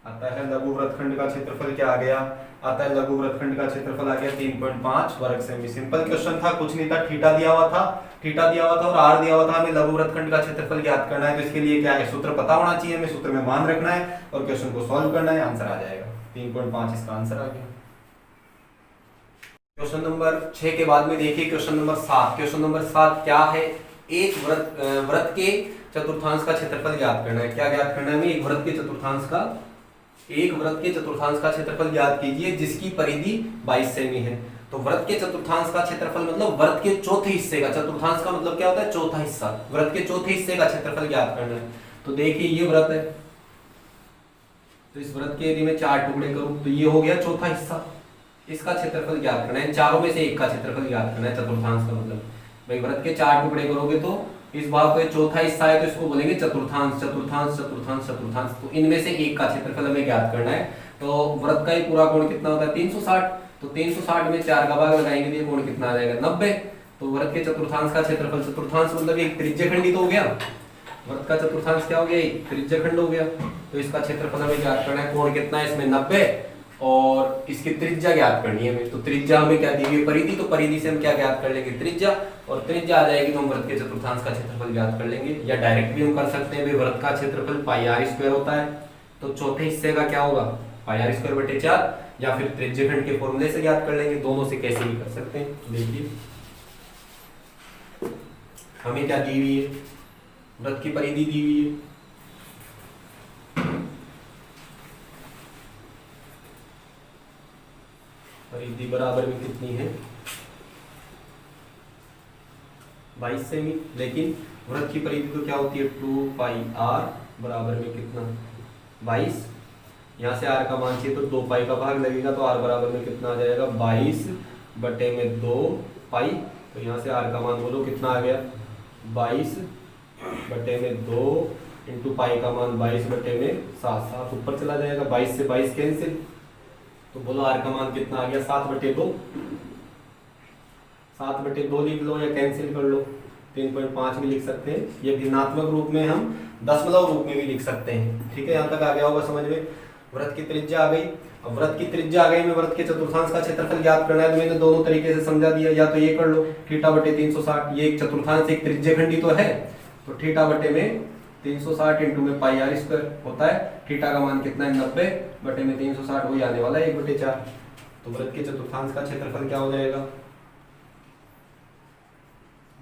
आता है। लघु वृत्तखंड का क्षेत्रफल क्या आ गया, आता है लघु वृत्तखंड का क्षेत्रफल आ गया 3.5 वर्ग सेमी। सिंपल क्वेश्चन था, कुछ नहीं था, थीटा दिया हुआ था, थीटा दिया हुआ था और आर दिया हुआ था, हमें लघु वृत्तखंड का क्षेत्रफल ज्ञात करना है। तो इसके लिए क्या है, सूत्र पता होना चाहिए, हमें सूत्र में मान रखना है और क्वेश्चन को सॉल्व करना है, आंसर आ जाएगा 3.5 इसका आंसर आ गया। क्वेश्चन नंबर 6 के बाद में देखिए क्वेश्चन नंबर 7। क्वेश्चन नंबर 7 क्या है, एक वृत्त के चतुर्थांश का क्षेत्रफल ज्ञात करना है। क्या ज्ञात करना है हमें, एक वृत्त के चतुर्थांश का, एक वृत्त के चतुर्थांश का क्षेत्रफल ज्ञात कीजिए जिसकी परिधि 22 सेमी है। तो वृत्त के चतुर्थांश का क्षेत्रफल मतलब वृत्त के चौथे हिस्से का, चतुर्थांश का मतलब क्या होता है, चौथा हिस्सा, वृत्त के चौथे हिस्से का क्षेत्रफल ज्ञात करना है। तो देखिए ये वृत्त है, तो इस वृत्त के यदि मैं 4 टुकड़े करूं तो ये हो गया चौथा हिस्सा, इसका क्षेत्रफल ज्ञात करना है। चारों में से एक का क्षेत्रफल ज्ञात करना है, चतुर्थांश का मतलब भाई वृत्त के 4 टुकड़े करोगे तो इस भाग को चौथा हिस्सा है तो इसको बोलेंगे चतुर्थांश, चतुर्थांश, चतुर्थांश, चतुर्थांश। तो इनमें से एक का क्षेत्रफल हमें ज्ञात करना है। तो वृत्त का ही पूरा कोण कितना होता है 360, तो 360 में 4 का भाग लगाएंगे तो ये कोण कितना आ जाएगा 90। तो वृत्त के चतुर्थांश का क्षेत्रफल, चतुर्थांश मतलब एक त्रिज्यखंड ही तो हो गया, वृत्त का चतुर्थांश क्या हो गया, एक त्रिज्यखंड हो गया। तो इसका क्षेत्रफल हमें ज्ञात करना है, कोण कितना है इसमें 90 और इसकी त्रिज्या ज्ञात करनी है हमें। तो त्रिज्या हमें क्या दी हुई है, परिधि, तो परिधि से हम क्या ज्ञात कर लेंगे, त्रिज्या, और त्रिज्या आ जाएगी तो हम वृत्त के चतुर्थांश का क्षेत्रफल ज्ञात कर लेंगे। या डायरेक्ट भी हम कर सकते हैं, वृत्त का क्षेत्रफल पाई आर स्क्वायर होता है, तो चौथे हिस्से का क्या होगा पाई आर स्क्वायर बटे 4, या फिर त्रिज्यखंड के फॉर्मूले से ज्ञात कर लेंगे, दोनों से कैसे भी कर सकते हैं। देखिए हमें क्या दी हुई है, वृत्त की परिधि दी हुई है, परिधि बराबर में कितनी है 22 सेमी, लेकिन वृत्त की परिधि तो क्या होती है 2 पाई आर बराबर में कितना 22। यहाँ से आर का मान चाहिए तो 2 पाई का भाग लगेगा, तो आर बराबर में कितना आ जाएगा 22 बटे में 2 पाई। तो यहाँ से आर का मान बोलो कितना आ गया 22 बटे में 2 इंटू पाई का मान 22 बटे में 7, 7 ऊपर चला जाएगा, 22 से 22 कैंसिल, तो बोलो आर का मान कितना आ गया 7 बटे 2, 7 बटे 2 लिख लो या कैंसिल कर लो, 3.5 भी लिख सकते हैं, ये भिन्नात्मक रूप में हम दशमलव रूप में भी लिख सकते हैं। ठीक है, यहाँ तक आ गया होगा समझ में। वृत्त की त्रिज्या आ गई, अब वृत्त की त्रिज्या आ गई में वृत्त के चतुर्थांश का क्षेत्रफल ज्ञात करना है, तो मैंने दोनों तरीके से समझा दिया, या तो ये कर लो थीटा बटे 360, ये एक चतुर्थांश एक त्रिज्यखंडी तो है, तो थीटा बटे में 360 इंटू में पाई आर स्क्वायर होता है, थीटा का मान कितना है 90 बटे में 360 वही आने वाला है 1/4। तो वृत्त के चतुर्थांश का क्षेत्रफल क्या हो जाएगा,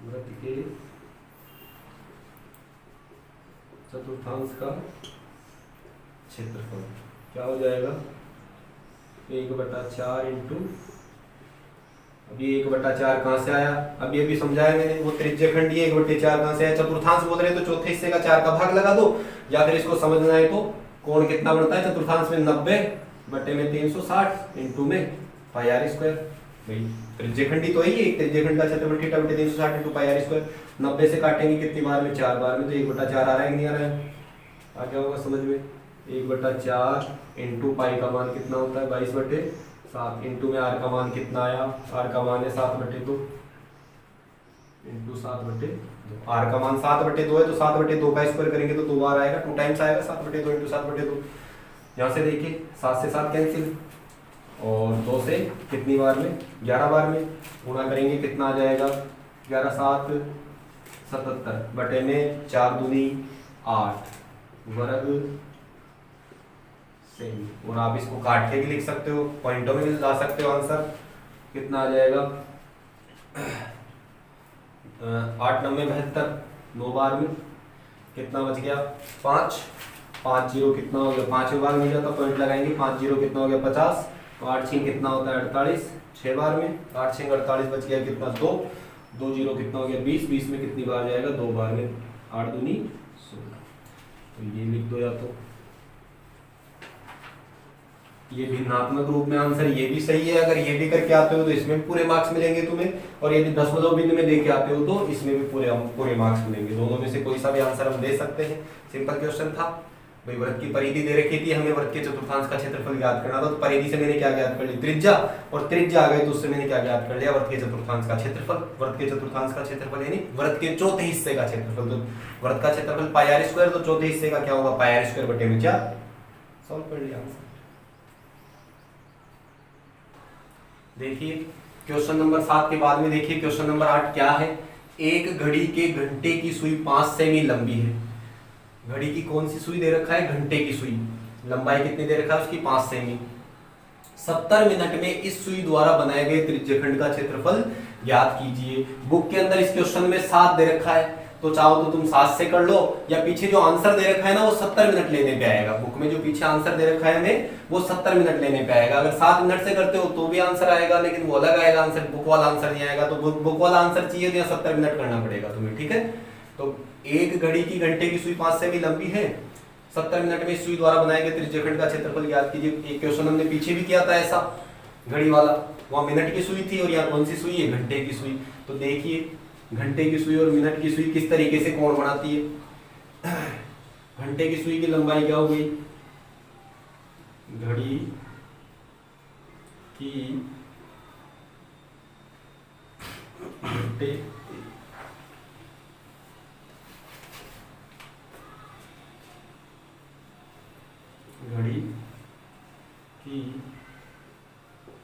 वृत्त के चतुर्थांश का क्षेत्रफल क्या हो जाएगा 1/4 इंटू, अभी 1/4 कहाँ से आया, अभी अभी समझाया मैंने, वो त्रिज्यखंड ये 1/4 कहाँ से आया, चतुर्थांश बोल रहे हैं तो चौथे हिस्से का 4 का भाग लगा दो, या फिर इसको समझना है तो कोण कितना बनता है चतुर्थांश में 90 बटे में 360 इंटू में पाई आर स्क्वायर। भाई त्रिज्यखंडी तो है ही, एक त्रिज्यखंड का क्षेत्रफल थीटा बटे 360 इंटू पाई आर स्क्वायर, 90 से काटेंगे कितनी बार में 4 बार में, तो 1/4 आ रहा है कि नहीं आ रहा है, आ गया होगा समझ में। 1/4 इंटू पाई का मान कितना होता है 22/7 इंटू में आर का मान कितना आया, आर का मान है 7/2 इंटू 7/2, आर का मान 7/2 है तो 7/2 का स्क्वायर करेंगे तो 2 बार आएगा, 2 टाइम्स आएगा 7/2 इंटू 7/2। यहाँ से देखिए 7 से 7 कैंसिल, और 2 से कितनी बार में 11 बार में गुणा करेंगे कितना आ जाएगा 11 7 77 बटे में 4 दूनी 8 वर्ग सेमी। और आप इसको काट के भी लिख सकते हो, पॉइंटों में भी ला सकते हो, आंसर कितना आ जाएगा 8 9 72 9 बार में कितना बच गया 5 5 0 कितना हो गया 5वें बार में जाता पॉइंट लगाएंगे, 5 0 कितना हो गया 50, तो 8 6 कितना होता है 48, 6 बार में 8 6 48 बच गया कितना 2 2 0 कितना हो गया 20, 20 में कितनी बार जाएगा 2 बार में, 8 दूनी 16। तो ये लिख दो या तो ये भिन्नात्मक रूप में आंसर ये भी सही है। अगर ये भी करके आते हो तो इसमें भी पूरे मार्क्स मिलेंगे तुम्हें, और यदि दशमलव बिंदु में दे के आते हो तो इसमें भी पूरे मार्क्स मिलेंगे। दोनों में से कोई सा भी आंसर हम दे सकते हैं। सिंपल क्वेश्चन था भाई। वृत्त की परिधि दे रखी थी, हमें वृत्त के चतुर्थांश का क्षेत्रफल ज्ञात करना था। तो परिधि से मैंने क्या ज्ञात कर ली, त्रिज्या, और त्रिज्या आ गई तो उससे मैंने क्या ज्ञात कर लिया, वृत्त के चतुर्थांश का क्षेत्रफल। वृत्त के चतुर्थांश का क्षेत्रफल यानी वृत्त के चौथे हिस्से का क्षेत्रफल। तो वृत्त का क्षेत्रफल पाई आर स्क्वायर, तो चौथे हिस्से का क्या होगा, पाई आर स्क्वायर बटे में 4। सॉल्व कर लिया आंसर। देखिए क्वेश्चन नंबर 7 के बाद में देखिए क्वेश्चन नंबर 8 क्या है। एक घड़ी के घंटे की सुई 5 सेमी लंबी है। घड़ी की कौन सी सुई दे रखा है, घंटे की सुई। लंबाई कितनी दे रखा है उसकी, 5 सेमी। 70 मिनट में इस सुई द्वारा बनाए गए त्रिज्यखंड का क्षेत्रफल ज्ञात कीजिए। बुक के अंदर इस क्वेश्चन में 7 दे रखा है, तो चाहो तो तुम 7 से कर लो, या पीछे जो आंसर दे रखा है ना वो 70 मिनट लेने पे आएगा। बुक में जो पीछे आंसर दे रखा है हमें वो 70 मिनट लेने पे आएगा। अगर 7 मिनट से करते हो तो भी आंसर आएगा, लेकिन वो अलग आएगा आंसर, बुक वाला आंसर नहीं आएगा। तो बुक वाला आंसर चाहिए तो यहाँ 70 मिनट करना पड़ेगा तुम्हें, ठीक है। तो एक घड़ी की घंटे की सुई 5 सेमी लंबी है, 70 मिनट में इस सुई द्वारा बनाए गए त्रिज्यखंड का क्षेत्रफल ज्ञात कीजिए। एक क्वेश्चन हमने पीछे भी किया था ऐसा, घड़ी वाला, वहां मिनट की सुई थी और यहाँ कौन सी सुई है, घंटे की सुई। तो देखिए घंटे की सुई और मिनट की सुई किस तरीके से कोण बनाती है। घंटे की सुई की लंबाई क्या हो गई, घड़ी की घंटे घड़ी की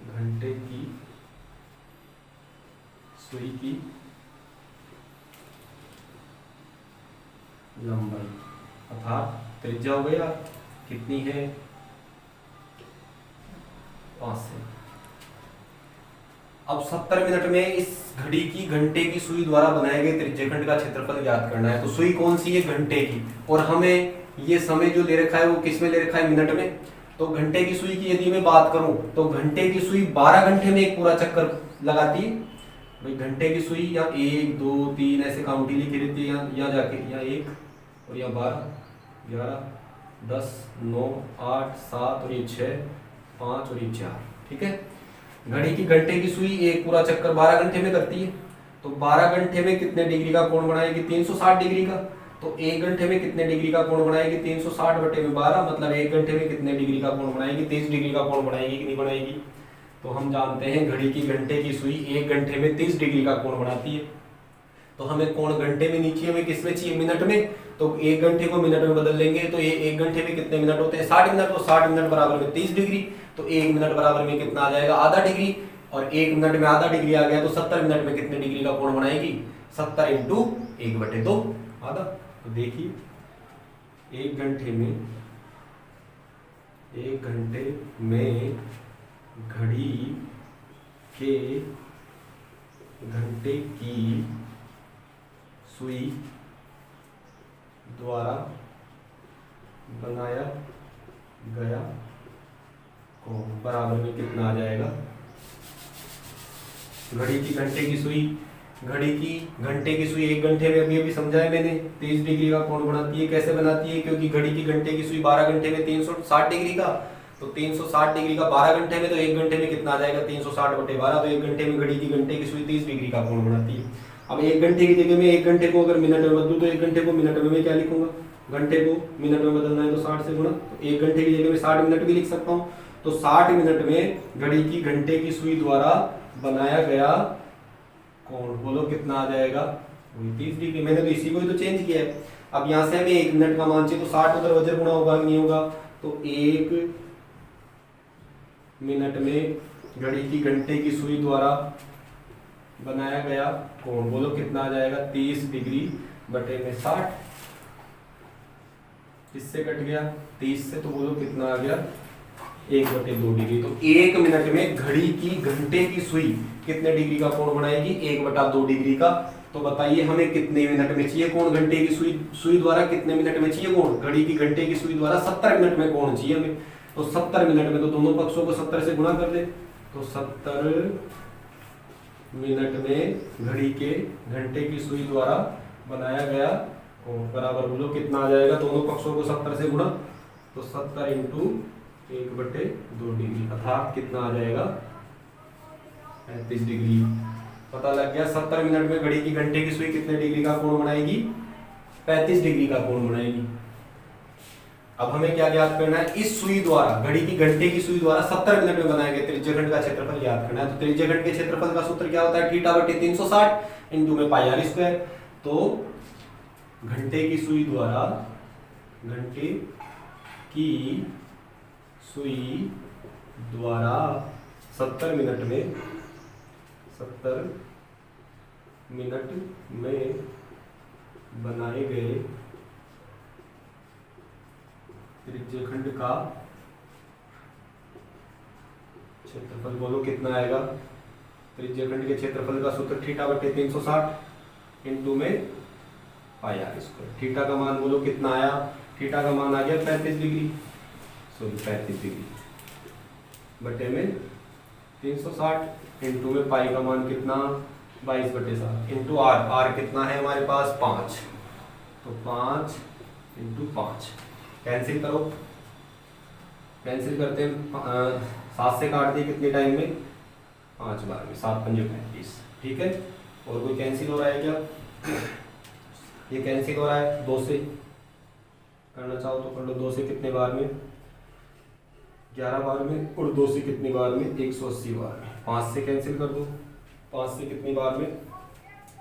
घंटे की सुई की लंबाई अर्थात त्रिज्या हो गया कितनी है, 5 से। अब 70 मिनट में इस घड़ी की घंटे की सुई द्वारा बनाए गए त्रिज्यखंड का क्षेत्रफल ज्ञात करना है। तो सुई कौन सी है, घंटे की, और हमें ये समय जो ले रखा है वो किस में ले रखा है, मिनट में। तो घंटे की सुई की यदि मैं बात करूं तो घंटे की सुई 12 घंटे में एक पूरा चक्कर लगाती है। भाई घंटे की सुई यहाँ 1 2 3 ऐसे काउंटी लिखी रहती है, यहाँ जाके यहाँ 1 और यहाँ 12 11 10 9 8 7 और ये 6 5 और ये 4, ठीक है। घड़ी की घंटे की सुई एक पूरा चक्कर 12 घंटे में करती है। तो 12 घंटे में कितने डिग्री का कोण बनाएगी, 360 डिग्री का। तो 1 घंटे में कितने डिग्री का कोण बनाएगी, 360 बटे में 12, मतलब 1 घंटे में कितने डिग्री का कोण बनाएगी, 30 डिग्री का कोण बनाएगी कि नहीं बनाएगी। तो हम जानते हैं घड़ी की घंटे की सुई 1 घंटे में 30 डिग्री का कोण बनाती है। तो हमें कोण घंटे में नीचे हमें किस में चाहिए, मिनट में। तो 1 घंटे को मिनट में बदल लेंगे तो ये 1 घंटे में कितने मिनट होते हैं, 60 मिनट। तो 60 मिनट बराबर में 30 डिग्री, तो 1 मिनट बराबर में कितना आ जाएगा, आधा डिग्री। और 1 मिनट में आधा डिग्री आ गया तो 70 मिनट में कितने डिग्री का कोण बनाएगी, 70 इंटू 1/2 आधा। तो देखिए 1 घंटे में घड़ी के घंटे की सुई द्वारा बनाया गया कोण बराबर में कितना आ जाएगा, घड़ी की घंटे की सुई 1 घंटे में अभी समझाया मैंने 30 डिग्री का कोण बनाती है। कैसे बनाती है, क्योंकि घड़ी की घंटे की सुई 12 घंटे में 360 डिग्री का, तो 360 डिग्री का 12 घंटे में, तो 1 घंटे में कितना आ जाएगा, 360 बटे 12। तो 1 घंटे में घड़ी की घंटे की सुई 30 डिग्री का कोण बनाती है। अब 1 घंटे की जगह में 1 घंटे को अगर मिनट में बदलूं तो 1 घंटे को मिनट में मैं क्या लिखूंगा, घंटे को मिनट में बदलना है तो 60 से गुणा। तो 1 घंटे की जगह में 60 मिनट भी लिख सकता हूँ। तो 60 मिनट में घड़ी की घंटे की सुई द्वारा बनाया गया कोण बोलो कितना आ जाएगा, वही 30 डिग्री। मैंने तो इसी को ही तो चेंज किया है। अब यहाँ से हमें 1 मिनट का मान चाहिए, तो 60 उधर वजर गुणा होगा कि नहीं होगा। तो 1 मिनट में घड़ी की घंटे की सुई द्वारा बनाया गया कोण बोलो कितना आ जाएगा, 30 डिग्री बटे में 60। इससे कट गया 30 से, तो बोलो कितना आ गया, 1/2 डिग्री। तो 1 मिनट में घड़ी की घंटे की सुई कितने डिग्री का कोण बनाएगी, 1/2 डिग्री का। तो बताइए हमें कितने मिनट में चाहिए कोण, घंटे की सुई द्वारा कितने मिनट में चाहिए कोण, घड़ी की घंटे की सुई द्वारा 70 मिनट में कोण चाहिए हमें। तो 70 मिनट में, तो दोनों पक्षों को 70 से गुणा कर दे। तो 70 मिनट में घड़ी के घंटे की सुई द्वारा बनाया गया कोण बराबर बोलो कितना आ जाएगा, दोनों पक्षों को 70 से गुणा। तो 70 इंटू 1/2 डिग्री अर्थात कितना आ जाएगा 35 डिग्री। पता लग गया। 70 मिनट में घड़ी की घंटे की सुई कितने डिग्री का कोण बनाएगी? 35 डिग्री का कोण बनाएगी। अब हमें क्या ज्ञात करना है? इस सुई द्वारा, घड़ी की घंटे की सुई द्वारा 70 मिनट में बनाए गए त्रिज्यखंड का क्षेत्रफल ज्ञात करना है। तो त्रिज्यखंड के क्षेत्रफल का सूत्र क्या होता है? θ/360 इंटू में पाई आर स्क्वायर। तो घंटे की सुई द्वारा, घंटे की सुई द्वारा 70 मिनट में, 70 मिनट में बनाए गए त्रिज्यखंड का क्षेत्रफल, बोलो कितना आएगा? त्रिज्यखंड के क्षेत्रफल का सूत्र θ/360 इंटू में पाई आर स्क्वायर। थीटा का मान बोलो कितना आया? थीटा का मान आ गया 35 डिग्री, सॉरी 35 डिग्री बटे में 360 इंटू में पाई का मान कितना? 22/7 इंटू आर। आर कितना है हमारे पास? 5। तो 5 इंटू 5 कैंसिल करो। कैंसिल करते हैं 7 से काट दिए कितने टाइम में? 5 बार में, 7 पंजे 35। ठीक है। और कोई कैंसिल हो रहा है क्या? ये कैंसिल हो रहा है। 2 से करना चाहो तो कर लो। 2 से कितने बार में? 11 बार में। और 2 से कितनी बार में? 180 बार में। 5 से कैंसिल कर दो। 5 से कितनी बार में?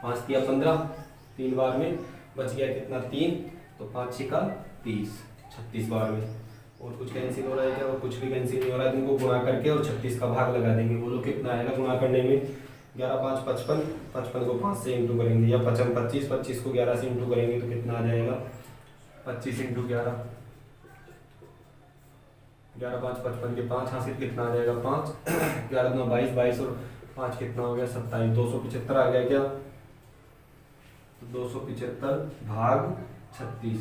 5 दिया 15, 3 बार में बच गया कितना? 3। तो 5 6 30, 36 बार में। और कुछ कैंसिल हो रहा है क्या? और कुछ भी कैंसिल नहीं हो रहा है। इनको गुणा करके और 36 का भाग लगा देंगे। बोलो कितना आएगा गुणा करने में? 11 5 55, 55 को 5 से इंटू करेंगे, या 55 25, 25 को 11 से इंटू करेंगे तो कितना आ जाएगा? 25 इंटू 11, 11 5 55 के 5 हासिल कितना आ जाएगा? 5। 11 9 22, 22 और 5 कितना हो गया? 27। 275 आ गया क्या? 275 भाग 36।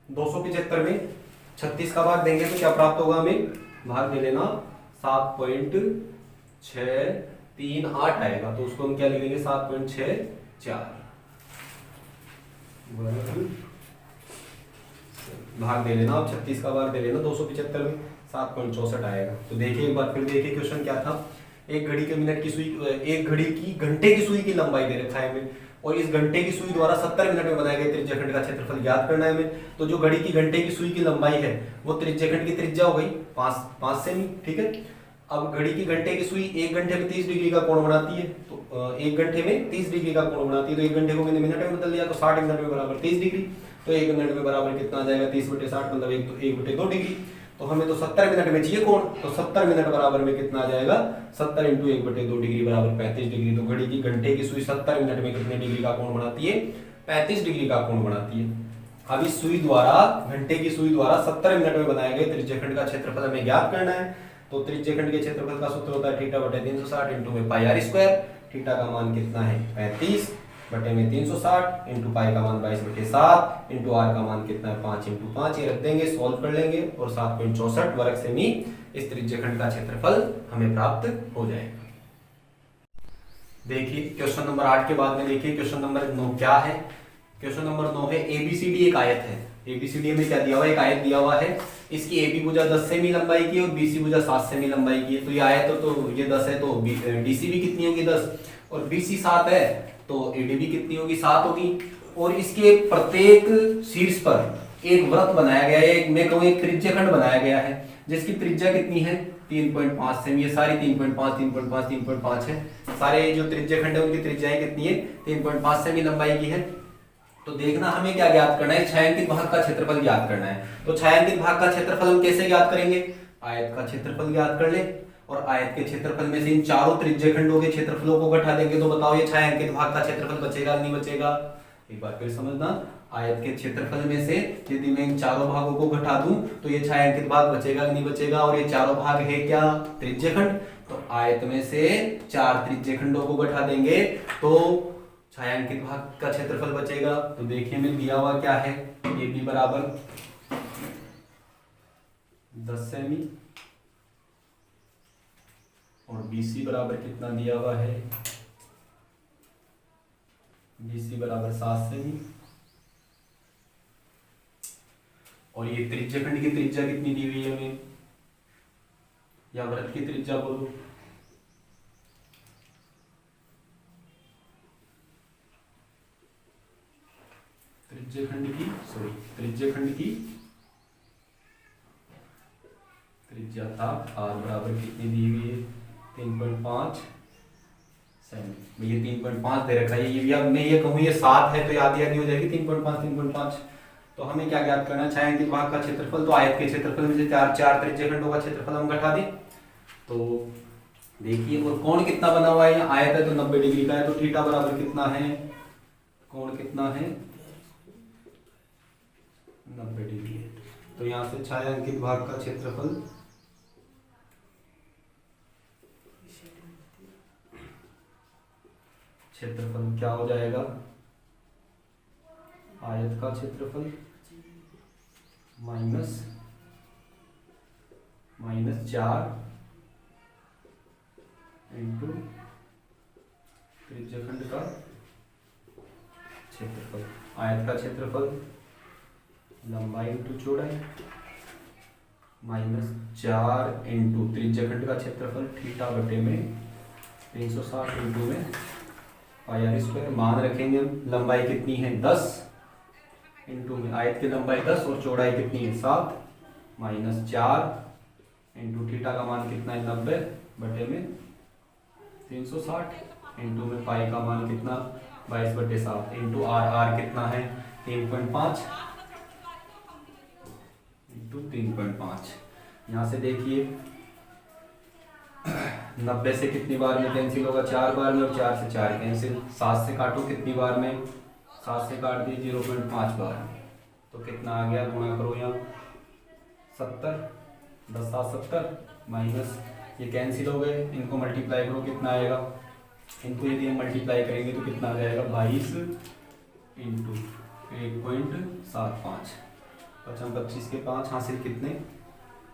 275 में 36 का भाग देंगे तो क्या प्राप्त होगा हमें? भाग दे लेना 7.638 आएगा। तो उसको हम क्या लिखेंगे? 7.64। भाग दे लेना। अब 36 का भाग दे लेना 275 में, 7.64 आएगा। तो देखिए एक बार फिर देखिए क्वेश्चन क्या था। एक घड़ी के मिनट की सुई, एक घड़ी की घंटे की सुई की लंबाई दे रखा है हमें, और इस घंटे की सुई द्वारा 70 मिनट में बनाए गए त्रिज्यखंड का क्षेत्रफल ज्ञात करना है हमें। तो जो घड़ी की घंटे की सुई की लंबाई है वो त्रिज्यखंड की त्रिज्या हो गई 5 सेमी। ठीक है। अब घड़ी की घंटे की सुई 1 घंटे में 30 डिग्री का कोण बनाती है। तो 1 घंटे में 30 डिग्री का कोण बनाती है। तो 1 घंटे को मैंने मिनट में बदल दिया, तो 60 मिनट में बराबर 30 डिग्री। तो 1 मिनट में बराबर कितना आ जाएगा? 30/60 मतलब 1/2 डिग्री। तो हमें तो 70 मिनट में चाहिए कोण, तो 70 मिनट बराबर में कितना आ जाएगा? 70 इंटू 1/2 डिग्री बराबर 35 डिग्री। तो घड़ी की घंटे की सुई 70 मिनट में कितने डिग्री का कोण बनाती है? 35 डिग्री का कोण बनाती है। अब इस सुई द्वारा, घंटे की सुई द्वारा 70 मिनट में बनाए गए त्रिज्यखंड का क्षेत्रफल हमें ज्ञात करना है। तो त्रिज्यखंड के क्षेत्रफल का सूत्र होता है θ/360 इंटू में पाई आर स्क्वायर। थीटा का मान कितना है? 35 बटे में 360 इंटू पाई का मान 22/7 इंटू आर का मान कितना है? 5 इंटू 5। ये रख देंगे, सॉल्व कर लेंगे और 7.64 वर्ग सेमी इस त्रिज्यखंड का क्षेत्रफल हमें प्राप्त हो जाएगा। देखिए क्वेश्चन नंबर 8 के बाद में देखिए क्वेश्चन नंबर 9 क्या है। क्वेश्चन नंबर 9 है एबीसीडी एक आयत है। एबीसीडी में क्या दिया हुआ है? एक आयत दिया हुआ है। इसकी एबी भुजा 10 सेमी लंबाई की है और बीसी भुजा 7 सेमी लंबाई की है। तो ये आयत तो ये 10 है, तो डीसी भी कितनी होगी? 10। और बीसी 7 है तो एडी भी कितनी होगी? 7 होगी। और इसके प्रत्येक शीर्ष पर एक वृत्त बनाया गया है, मैं कहूँ एक त्रिज्यखंड बनाया गया है, जिसकी त्रिज्या कितनी है? 3.5 सेमी। ये सारी 3.5 3.5 3.5 है। सारे जो त्रिज्यखंड है उनकी त्रिज्याएं कितनी है? 3.5 सेमी लंबाई की है। तो देखना हमें क्या ज्ञात करना है? छायांकित भाग का क्षेत्रफल ज्ञात करना है। तो छायांकित भाग का क्षेत्रफल हम कैसे ज्ञात करेंगे? आयत का क्षेत्रफल ज्ञात कर ले और आयत के क्षेत्रफल में से इन चारों त्रिज्यखंडों के क्षेत्रफलों को घटा देंगे। तो बताओ ये छायांकित भाग का क्षेत्रफल बचेगा नहीं बचेगा? एक बार फिर समझना। आयत के क्षेत्रफल में से यदि मैं इन चारों भागों को घटा दूं तो ये छायांकित भाग बचेगा नहीं बचेगा? और ये चारों भाग है क्या? त्रिज्यखंड। तो आयत में से 4 त्रिज्यखंडों को घटा देंगे तो छायांकित भाग का क्षेत्रफल बचेगा। तो देखिए में दिया हुआ क्या है? ए बी बराबर 10 सेमी और बीसी बराबर कितना दिया हुआ है? बीसी बराबर 7 सेमी और ये त्रिज्यखंड की त्रिज्या कितनी दी हुई है हमें, या वृत्त की त्रिज्या बोलो, त्रिज्यखंड की त्रिज्या था r बराबर कितनी दी हुई है, 3.5 सेमी। ये 3.5 दे रखा है, ये अब मैं ये कहूँ ये 7 है तो याद याद हो जाएगी 3.5। तो हमें क्या ज्ञात करना, छायांकित भाग का क्षेत्रफल, तो आयत के क्षेत्रफल में से चार त्रिज्यखंडों का क्षेत्रफल हम घटा दें। तो देखिए, और कोण कितना बना हुआ है, यहाँ आयत है तो 90 डिग्री का है, तो थीटा बराबर कितना है, कोण कितना है 90 डिग्री है। तो यहाँ से छायांकित भाग का क्षेत्रफल क्या हो जाएगा, आयत का क्षेत्रफल माइनस 4 इंटू त्रिज्यखंड का क्षेत्रफल, आयत का क्षेत्रफल लंबाई इंटू चौड़ाई -4 इंटू त्रिज्यखंड का क्षेत्रफल थीटा बटे में 360 इंटू में पाई आर स्क्वायर। मान रखेंगे हम, लंबाई कितनी है 10 इंटू में आयत की लंबाई 10 और चौड़ाई कितनी है 7, -4 इंटू थीटा का मान कितना है 90 बटे में 360 इंटू में पाई का मान कितना 22/7 इंटू आर कितना है 3.5 इंटू 3.5। यहाँ से देखिए 90 से कितनी बार में कैंसिल होगा, 4 बार में, और 4 से 4 कैंसिल, 7 से काटो कितनी बार में, 7 से काट दी 0.5 बार, तो कितना आ गया, गुणा करो यहाँ 70, 10 7 70 माइनस ये कैंसिल हो गए, इनको मल्टीप्लाई करो कितना आएगा, इनको यदि हम मल्टीप्लाई करेंगे तो कितना आ जाएगा 22 इंटू 1.75, 25 के 5 हासिल कितने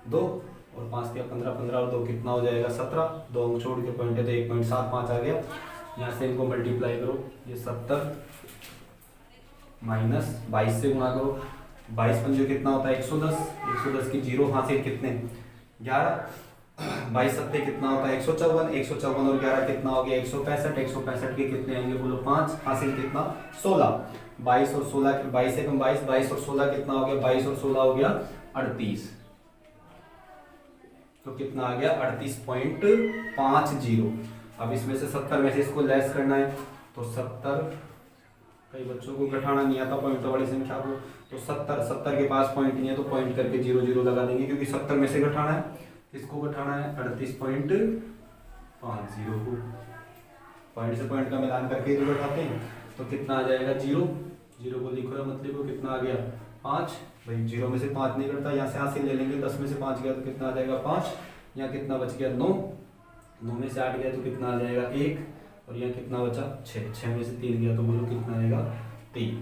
2, और 5 के 15 15 और 2 कितना हो जाएगा 17, 2 अंक छोड़ के पॉइंट है तो 1.75 आ गया। यहाँ से इनको मल्टीप्लाई करो, ये 70 माइनस 22 से गुणा करो, 22 पंजे कितना होता है 110, 110 की 0 हासिल कितने 11, 22 सत्ते कितना होता है 154, 154 और 11 कितना हो गया 165, 165 के कितने आएंगे बोलो 5, हासिल कितना 16, 22 और 16, 22 से कम 22, 22 और 16 कितना हो गया, 22 और 16 हो गया 38, तो कितना आ गया 38.50। अब इसमें से 70 में से इसको लेस करना है, तो 70, कई बच्चों को घटाना नहीं आता पॉइंट वाली संख्या को, तो 70 के पास पॉइंट नहीं है तो पॉइंट करके 0 0 लगा देंगे, क्योंकि 70 में से घटाना है, इसको घटाना है 38.50 को, पॉइंट से पॉइंट का मिलान करके जो घटाते हैं तो कितना आ जाएगा 0 को लिखो, मतलब को कितना आ गया 5, भाई 0 में से 5 नहीं घटता, यहाँ से हासिल ले लेंगे, 10 में से 5 गया तो कितना आ जाएगा 5, यहाँ कितना बच गया 9, 9 में से 8 गया तो कितना आ जाएगा 1, और यहाँ कितना बचा 6, 6 में से 3 गया तो बोलो कितना आएगा 3,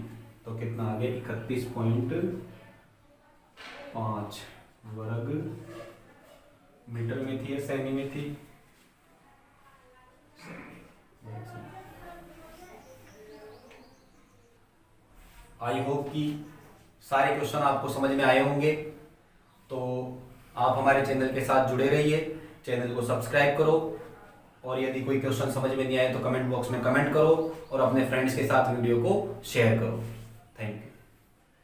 तो कितना आ गया 31.5 वर्ग मीटर में थी या सेमी में थी, आई होप कि सारे क्वेश्चन आपको समझ में आए होंगे। तो आप हमारे चैनल के साथ जुड़े रहिए, चैनल को सब्सक्राइब करो, और यदि कोई क्वेश्चन समझ में नहीं आए तो कमेंट बॉक्स में कमेंट करो, और अपने फ्रेंड्स के साथ वीडियो को शेयर करो। Thank you.